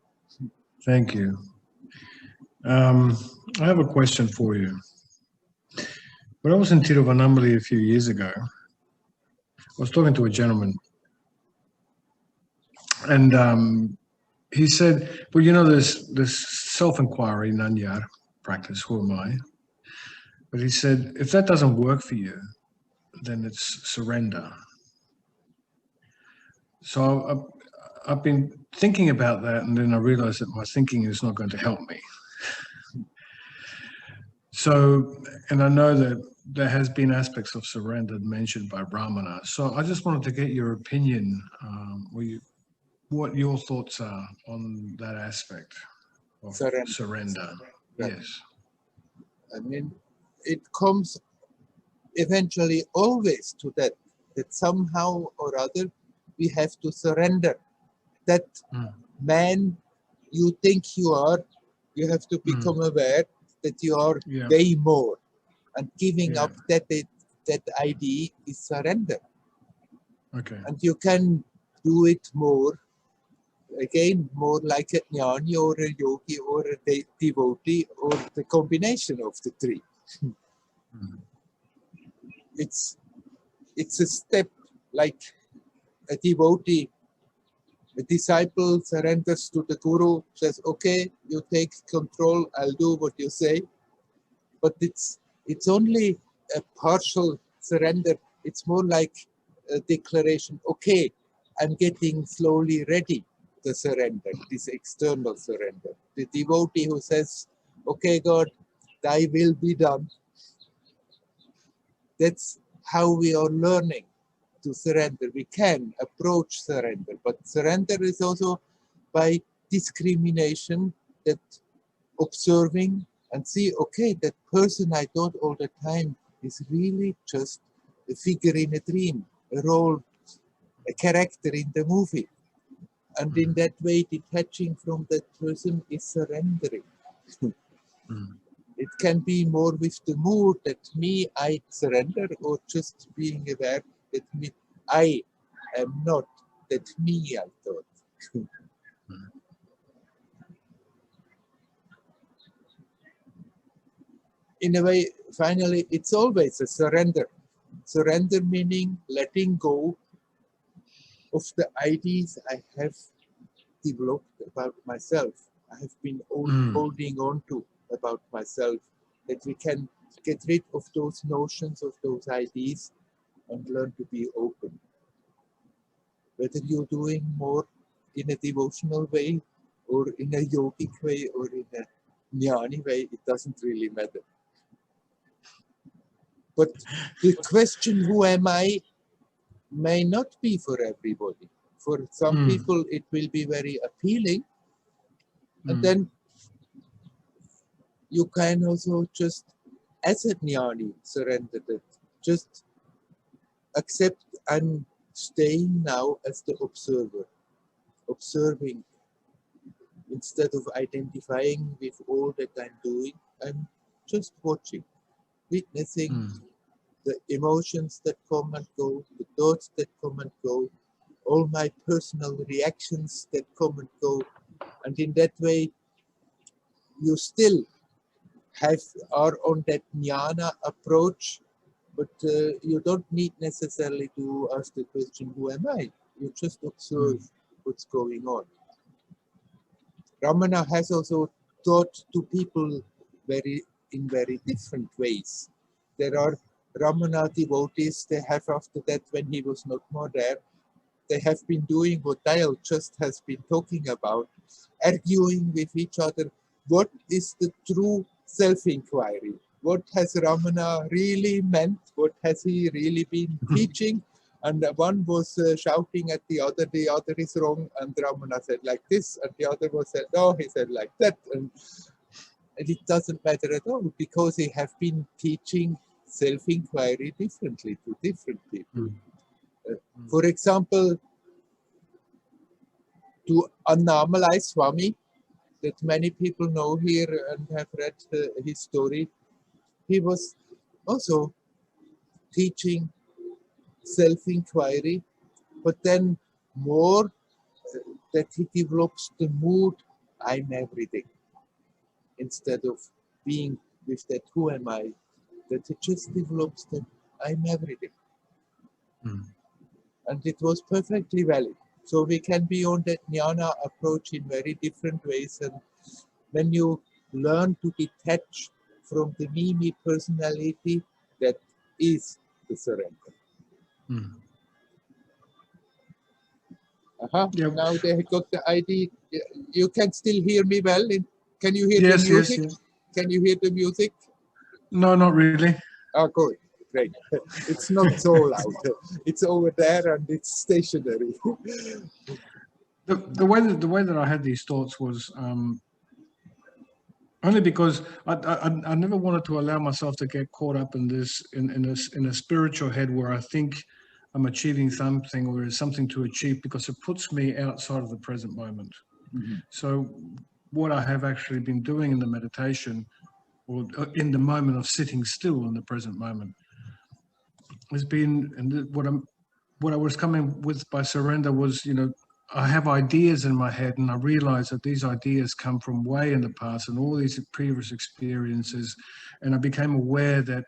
S6: Thank you. I have a question for you. When I was in Tiruvannamalai a few years ago, I was talking to a gentleman, and he said, well, you know, this self-inquiry, Nanyar practice, who am I? But he said, if that doesn't work for you, then it's surrender. So I've been thinking about that, and then I realized that my thinking is not going to help me. So, and I know that there has been aspects of surrender mentioned by Brahmana. So I just wanted to get your opinion, what your thoughts are on that aspect of surrender.
S1: Right.
S6: Yes.
S1: I mean, it comes eventually always to that somehow or other we have to surrender. That man you think you are, you have to become aware that you are way more. And giving up that idea is surrender.
S6: Okay.
S1: And you can do it more, again, more like a jnani or a yogi or a devotee or the combination of the three. It's a step like a devotee. A disciple surrenders to the guru, says, okay, you take control, I'll do what you say. But it's only a partial surrender. It's more like a declaration, okay, I'm getting slowly ready to surrender, this external surrender. The devotee who says, okay, God, thy will be done. That's how we are learning to surrender. We can approach surrender, but surrender is also by discrimination, that observing and see, okay, that person I thought all the time is really just a figure in a dream, a role, a character in the movie. And in that way, detaching from that person is surrendering. It can be more with the mood that me, I surrender, or just being aware that me, I am not that me, I thought. In a way, finally, it's always a surrender. Surrender meaning letting go of the ideas I have developed about myself. I have been holding on to about myself, that we can get rid of those notions, of those ideas, and learn to be open. Whether you're doing more in a devotional way, or in a yogic way, or in a jnani way, it doesn't really matter. But the question, who am I, may not be for everybody. For some people, it will be very appealing. And then you can also just, as a jnani, surrender that. Just accept I'm staying now as the observer, observing. Instead of identifying with all that I'm doing, I'm just watching, witnessing the emotions that come and go, the thoughts that come and go, all my personal reactions that come and go. And in that way, you still are on that jnana approach, but you don't need necessarily to ask the question, who am I? You just observe what's going on. Ramana has also taught to people in very different ways. There are Ramana devotees, they have, after that, when he was not more there, they have been doing what Dale just has been talking about, arguing with each other. What is the true self-inquiry? What has Ramana really meant? What has he really been teaching? And one was shouting at the other is wrong, and Ramana said like this, and the other was said, no, he said like that. And it doesn't matter at all, because he have been teaching self-inquiry differently to different people. For example, to Annamalai Swami, that many people know here and have read his story, he was also teaching self-inquiry, but then more that he develops the mood, I'm everything, instead of being with that, who am I, that he just develops that, I'm everything. And it was perfectly valid. So we can be on that jnana approach in very different ways. And when you learn to detach from the me personality, that is the surrender. Now they got the idea. You can still hear me well? Can you hear the music?
S6: Yes.
S1: Can you hear the music?
S6: No, not really.
S1: Oh, good. Great. It's not so loud. It's over there and it's stationary.
S6: The way that I had these thoughts was only because I never wanted to allow myself to get caught up in this in a spiritual head where I think I'm achieving something or there's something to achieve, because it puts me outside of the present moment. So what I have actually been doing in the meditation, or in the moment of sitting still in the present moment, has been, and what I was coming with by surrender was, I have ideas in my head, and I realize that these ideas come from way in the past and all these previous experiences, and I became aware that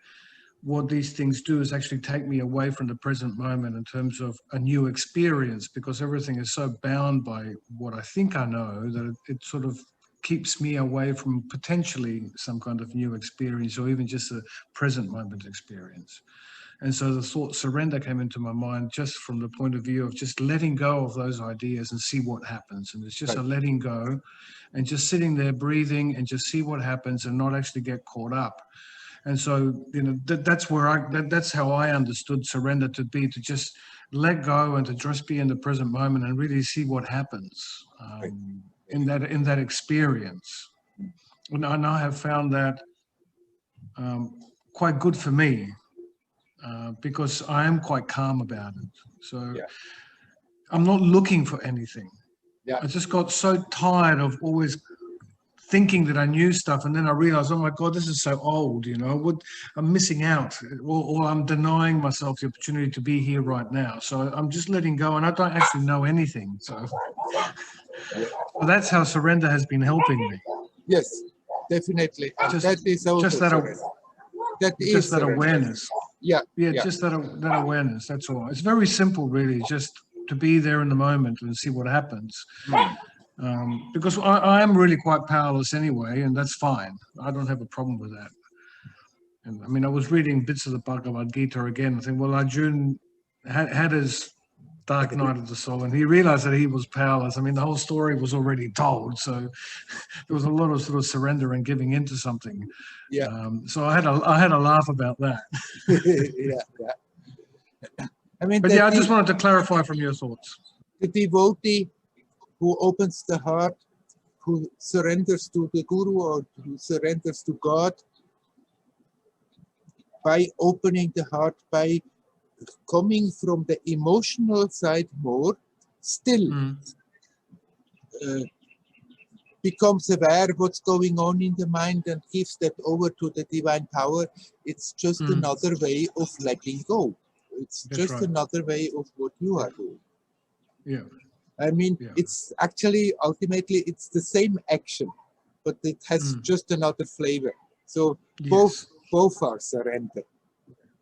S6: what these things do is actually take me away from the present moment in terms of a new experience, because everything is so bound by what I think I know that it sort of keeps me away from potentially some kind of new experience, or even just a present moment experience. And so the thought surrender came into my mind just from the point of view of just letting go of those ideas and see what happens. And it's just a letting go and just sitting there breathing and just see what happens and not actually get caught up. And so, that's how I understood surrender to be, to just let go and to just be in the present moment and really see what happens in that experience. And I have found that quite good for me. Because I am quite calm about it. So I'm not looking for anything. I just got so tired of always thinking that I knew stuff, and then I realized, oh my God, this is so old, I'm missing out, or I'm denying myself the opportunity to be here right now. So I'm just letting go, and I don't actually know anything. So that's how surrender has been helping me.
S1: Yes, definitely. That is also
S6: just that awareness. Just that awareness. That's all. It's very simple, really. Just to be there in the moment and see what happens. Because I am really quite powerless anyway, and that's fine. I don't have a problem with that. And I mean, I was reading bits of the Bhagavad Gita again. I think, well, Arjuna had his dark night of the soul, and he realized that he was powerless. I mean, the whole story was already told, so there was a lot of sort of surrender and giving into something.
S1: Yeah.
S6: So I had a laugh about that.
S1: Yeah. I mean,
S6: But yeah, I just wanted to clarify from your thoughts.
S1: The devotee who opens the heart, who surrenders to the Guru or who surrenders to God, by opening the heart, by coming from the emotional side more, still becomes aware what's going on in the mind and gives that over to the divine power. It's just another way of letting go. It's
S6: That's
S1: just
S6: right.
S1: another way of what you are doing.
S6: Yeah.
S1: I mean, it's actually, ultimately, it's the same action, but it has just another flavor. So both are surrender.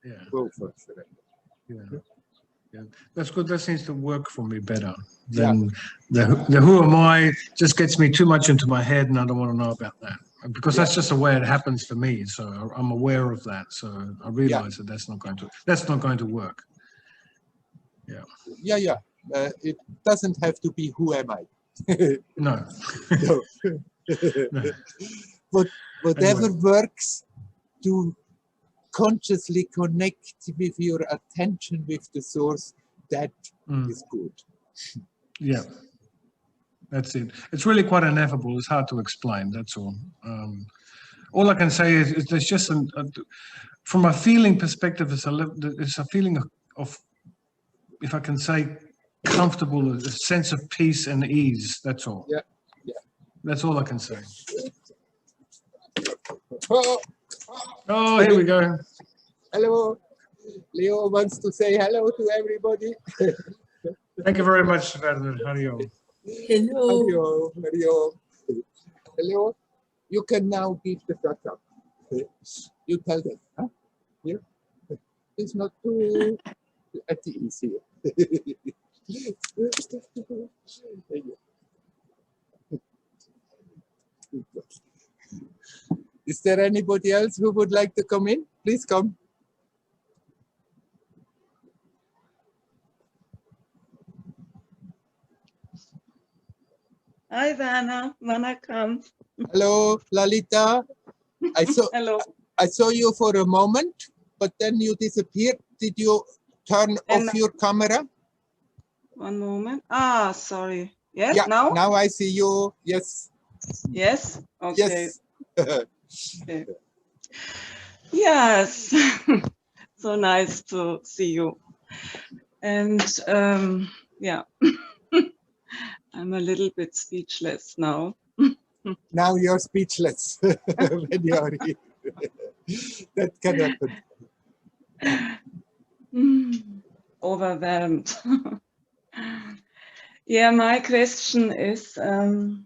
S6: Yeah.
S1: Both are surrender.
S6: Yeah. Yeah. That's good. That seems to work for me better than the who am I just gets me too much into my head, and I don't want to know about that. Because that's just the way it happens for me. So I'm aware of that. So I realize that that's not going to work. Yeah.
S1: It doesn't have to be who am I.
S6: No.
S1: No.
S6: No.
S1: But whatever
S6: Anyway.
S1: works to consciously connect with your attention with the source, that is good.
S6: Yeah. That's it. It's really quite ineffable. It's hard to explain. That's all. All I can say is there's just from a feeling perspective, it's a feeling of, if I can say, comfortable, a sense of peace and ease. That's all.
S1: Yeah.
S6: That's all I can say.
S1: Oh,
S6: here we go.
S1: Hello. Leo wants to say hello to everybody.
S6: Thank you very much, Werner. Hello.
S2: Hello.
S1: Hello. You can now give the satsang. You tell them, huh? Here? It's not too at the easy. Is there anybody else who would like to come in? Please come.
S7: Hi, Werner. Werner, come.
S1: Hello, Lalita.
S7: Hello.
S1: I saw you for a moment, but then you disappeared. Did you turn off your camera?
S7: One moment. Ah, sorry. Yes,
S1: Yeah,
S7: now?
S1: now I see you. Yes.
S7: Yes? Okay.
S1: Yes.
S7: Okay. Yes. So nice to see you. And yeah, I'm a little bit speechless now.
S1: Now you're speechless when you're here. That can happen.
S7: Overwhelmed. Yeah, my question is the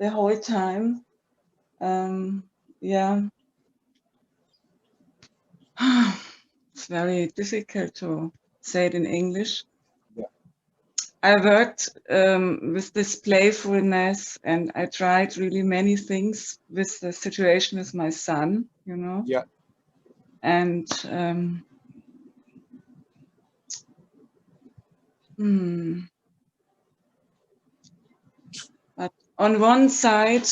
S7: whole time, yeah, it's very difficult to say it in English.
S1: Yeah.
S7: I worked with this playfulness, and I tried really many things with the situation with my son, you know.
S1: Yeah.
S7: And but on one side,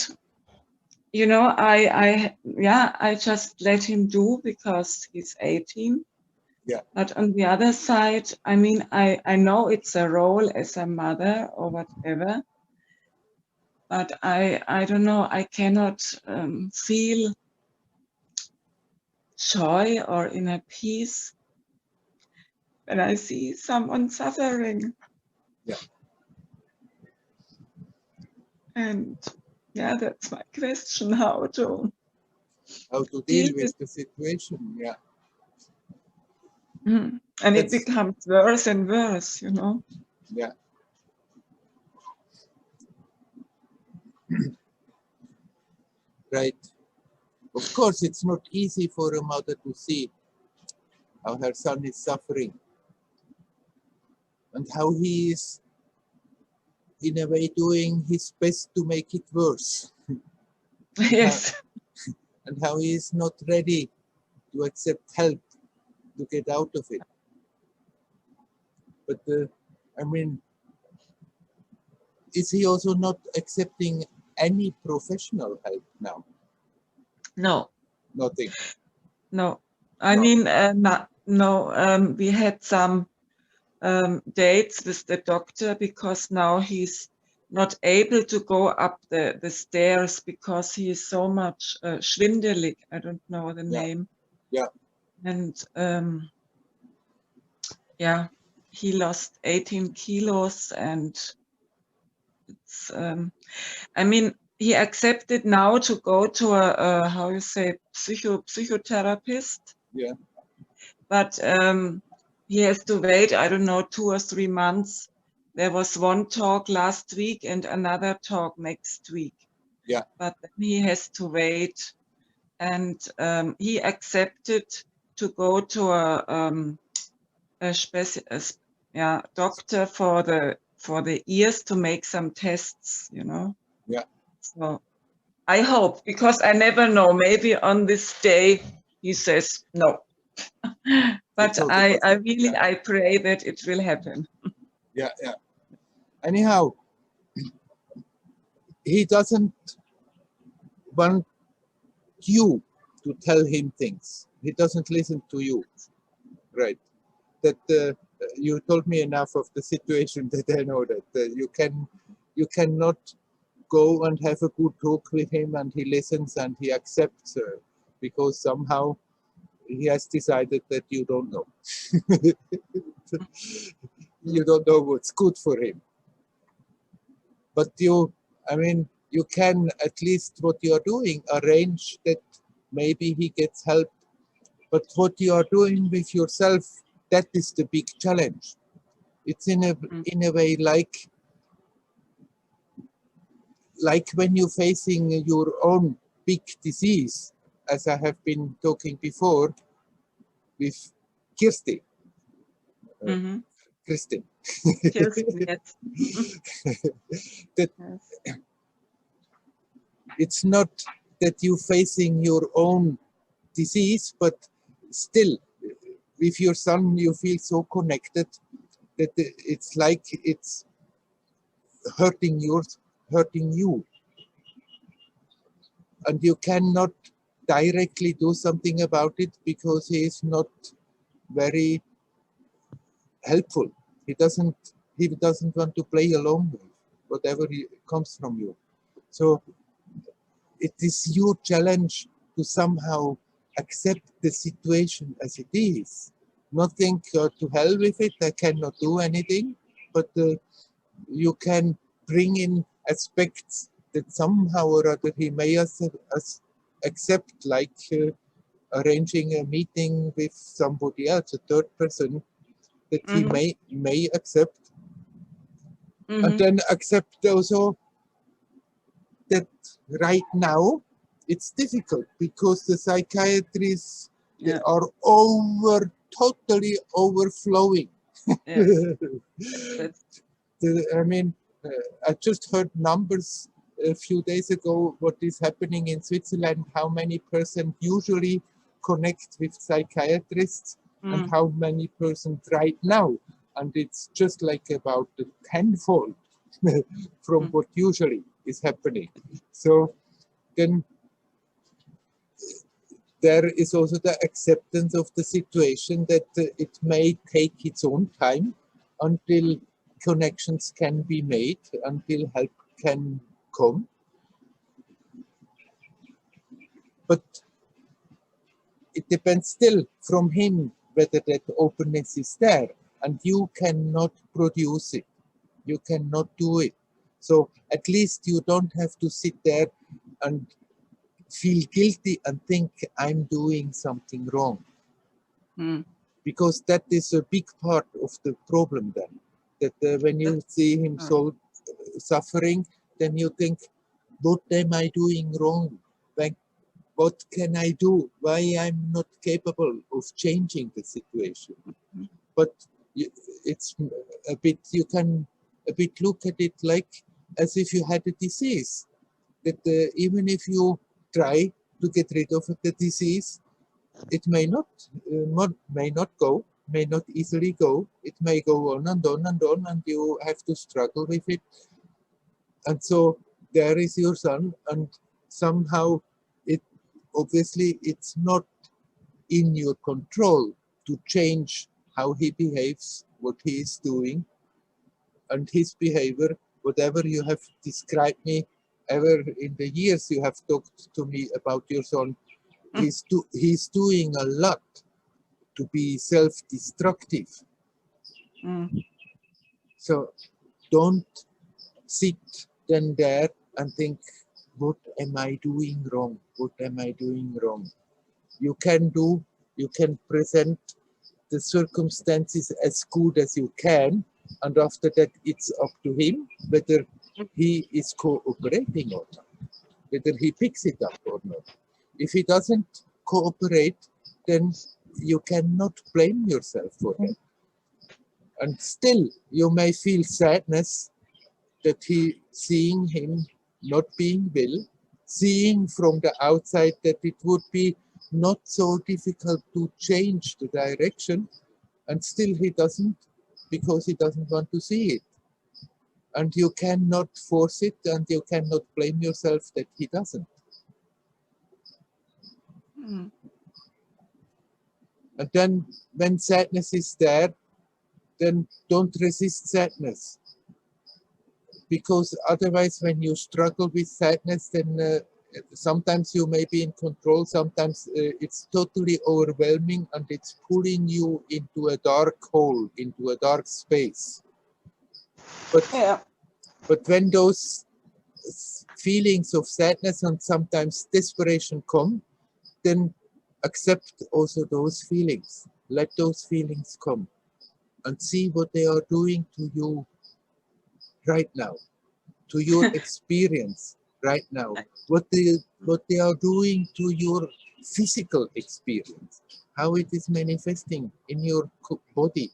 S7: you know, I just let him do because he's 18.
S1: Yeah.
S7: But on the other side, I mean, I know it's a role as a mother or whatever, but I don't know, I cannot feel joy or inner peace when I see someone suffering.
S1: Yeah.
S7: And yeah, that's my question, how to
S1: deal with the situation. Yeah.
S7: And it becomes worse and worse, you know.
S1: Yeah. Right. Of course, it's not easy for a mother to see how her son is suffering and how he is in a way doing his best to make it worse.
S7: Yes.
S1: And how he is not ready to accept help to get out of it. But I mean, is he also not accepting any professional help now?
S7: No,
S1: Nothing.
S7: no. I
S1: No.
S7: mean, no, we had some dates with the doctor because now he's not able to go up the stairs because he is so much schwindelig. I don't know the
S1: Yeah.
S7: name.
S1: Yeah.
S7: And yeah, he lost 18 kilos and it's, I mean, he accepted now to go to a how you say, psychotherapist.
S1: Yeah.
S7: But he has to wait, I don't know, 2 or 3 months. There was one talk last week and another talk next week.
S1: Yeah.
S7: But then he has to wait. And he accepted to go to a doctor for the ears to make some tests, you know.
S1: Yeah.
S7: So I hope, because I never know, maybe on this day he says no. But
S1: It's also
S7: I
S1: possible,
S7: really,
S1: yeah.
S7: I pray that it will happen.
S1: Yeah, yeah. Anyhow, he doesn't want you to tell him things. He doesn't listen to you, right? That you told me enough of the situation that I know that you cannot go and have a good talk with him and he listens and he accepts because somehow he has decided that you don't know. You don't know what's good for him. But I mean, you can at least what you are doing, arrange that maybe he gets help. But what you are doing with yourself, that is the big challenge. It's in a way like when you're facing your own big disease, as I have been talking before with Kirsti.
S7: Mhm.
S1: Kristen.
S7: Yes, yes.
S1: That
S7: Yes.
S1: it's not that you're facing your own disease, but still with your son you feel so connected that it's like it's hurting you, and you cannot directly do something about it because he is not very helpful. He doesn't want to play along with whatever comes from you. So it is your challenge to somehow accept the situation as it is. Not think to hell with it, I cannot do anything, but you can bring in aspects that somehow or other he may accept, like arranging a meeting with somebody else, a third person, that he may accept, and then accept also that right now it's difficult because the psychiatrists they are totally overflowing.
S7: Yes.
S1: I mean, I just heard numbers a few days ago what is happening in Switzerland, how many percent usually connect with psychiatrists and how many percent right now. And it's just like about the tenfold from what usually is happening. So then there is also the acceptance of the situation that it may take its own time until connections can be made, until help can come. But it depends still from him whether that openness is there, and you cannot produce it. You cannot do it. So at least you don't have to sit there and feel guilty and think I'm doing something wrong. Because that is a big part of the problem then. That when you see him so suffering, then you think, what am I doing wrong? Like, what can I do? Why I'm not capable of changing the situation? But it's a bit, you can a bit look at it like as if you had a disease. That even if you try to get rid of the disease, it may not go, may not easily go. It may go on and on and on, and you have to struggle with it. And so there is your son, and somehow obviously it's not in your control to change how he behaves, what he is doing, and his behavior, whatever you have described me ever in the years you have talked to me about your son. He's doing a lot to be self-destructive. So don't sit then there and think, what am I doing wrong? What am I doing wrong? You can present the circumstances as good as you can, and after that it's up to him whether he is cooperating or not, whether he picks it up or not. If he doesn't cooperate, then you cannot blame yourself for that. And still, you may feel sadness that seeing him not being well, seeing from the outside that it would be not so difficult to change the direction, and still he doesn't, because he doesn't want to see it. And you cannot force it, and you cannot blame yourself that he doesn't. And then when sadness is there, then don't resist sadness. Because otherwise, when you struggle with sadness, then sometimes you may be in control, sometimes it's totally overwhelming, and it's pulling you into a dark hole, into a dark space. But when those feelings of sadness and sometimes desperation come, then accept also those feelings. Let those feelings come and see what they are doing to you right now, to your experience right now, what they are doing to your physical experience, how it is manifesting in your body,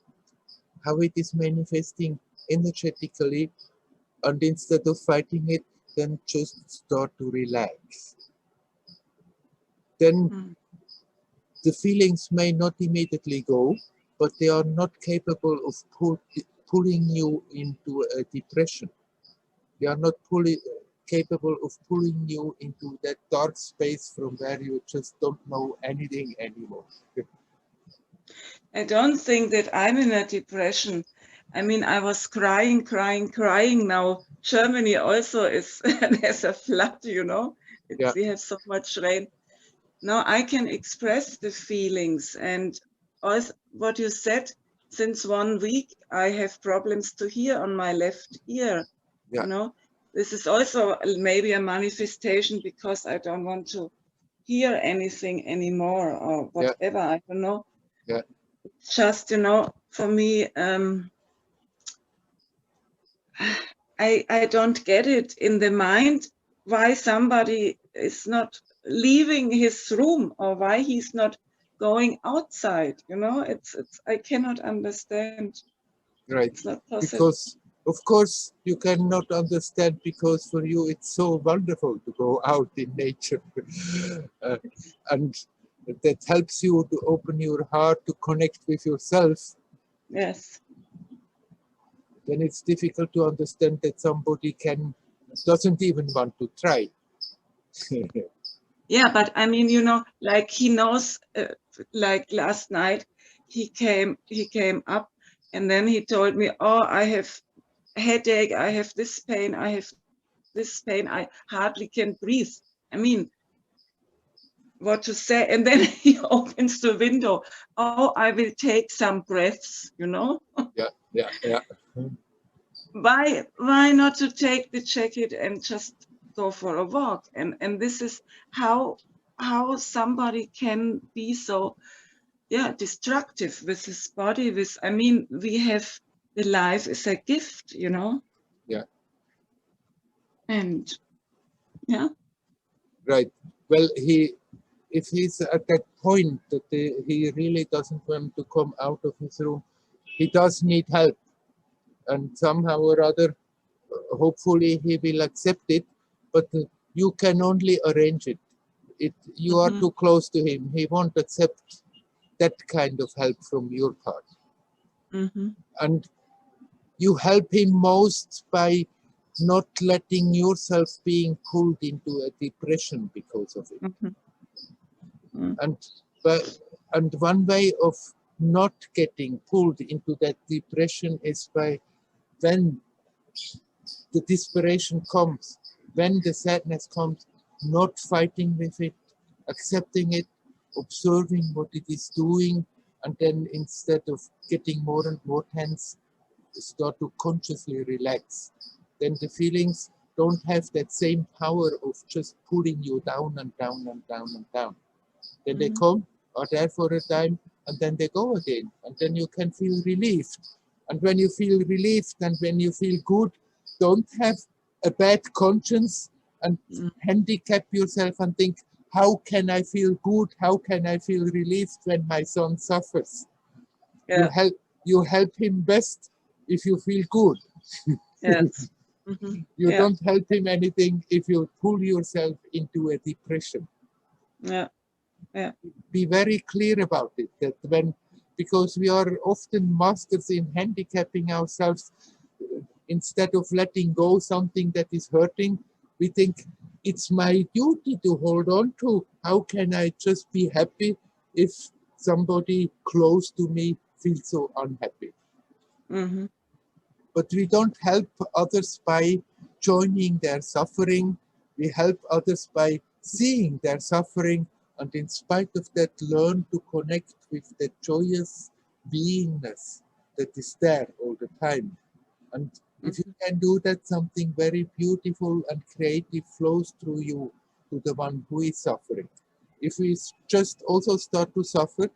S1: how it is manifesting energetically, and instead of fighting it, then just start to relax. Then the feelings may not immediately go, but they are not capable of pulling you into a depression. They are not capable of pulling you into that dark space from where you just don't know anything anymore.
S7: I don't think that I'm in a depression. I mean, I was crying now. Germany also is, there's a flood, you know. We have so much rain. Now I can express the feelings, and also what you said, since 1 week, I have problems to hear on my left ear. You know, this is also maybe a manifestation because I don't want to hear anything anymore or whatever. I don't know. Just, you know, for me, I don't get it in the mind why somebody is not leaving his room or why he's not going outside. You know, it's I cannot understand.
S1: Right.
S7: It's not possible.
S1: Because of course you cannot understand, because for you it's so wonderful to go out in nature, and that helps you to open your heart, to connect with yourself.
S7: Yes.
S1: Then it's difficult to understand that somebody doesn't even want to try.
S7: Yeah, but I mean, you know, like he knows, like last night, he came up and then he told me, oh, I have a headache, I have this pain, I have this pain, I hardly can breathe. I mean, what to say? And then he opens the window. Oh, I will take some breaths, you know?
S1: Yeah.
S7: Why not to take the jacket and just go for a walk? And this is how somebody can be so destructive with his body. I mean, we have the life is a gift, you know. And
S1: right. Well, if he's at that point that he really doesn't want to come out of his room, he does need help. and somehow or other, hopefully he will accept it, but you can only arrange it. You are too close to him. He won't accept that kind of help from your part. And you help him most by not letting yourself being pulled into a depression because of it. And one way of not getting pulled into that depression is by, when the desperation comes, when the sadness comes, not fighting with it, accepting it, observing what it is doing, and then instead of getting more and more tense, start to consciously relax. Then the feelings don't have that same power of just pulling you down and down and down and down. Then they come, are there for a time, and then they go again. And then you can feel relieved. And when you feel relieved and when you feel good, don't have a bad conscience and handicap yourself and think, how can I feel good? How can I feel relieved when my son suffers?
S7: Yeah.
S1: You help him best if you feel good.
S7: Yes.
S1: You don't help him anything if you pull yourself into a depression.
S7: Yeah. Yeah.
S1: Be very clear about it, that because we are often masters in handicapping ourselves, instead of letting go something that is hurting, we think it's my duty to hold on to. How can I just be happy if somebody close to me feels so unhappy? But we don't help others by joining their suffering. We help others by seeing their suffering, and in spite of that, learn to connect with the joyous beingness that is there all the time. And if you can do that, something very beautiful and creative flows through you to the one who is suffering. If we just also start to suffer,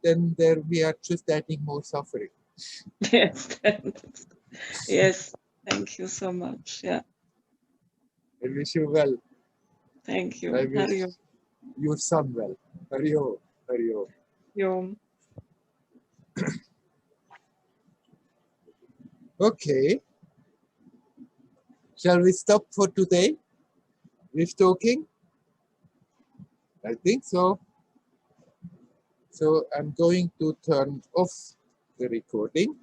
S1: then there we are just adding more suffering.
S7: Yes. Yes. Thank you so much. Yeah.
S1: I wish you well.
S7: Thank you.
S1: I wish
S7: Hariom.
S1: your son well. Hariom. Hariom.
S7: Yom.
S1: Okay. Shall we stop for today with talking? I think so. So I'm going to turn off the recording.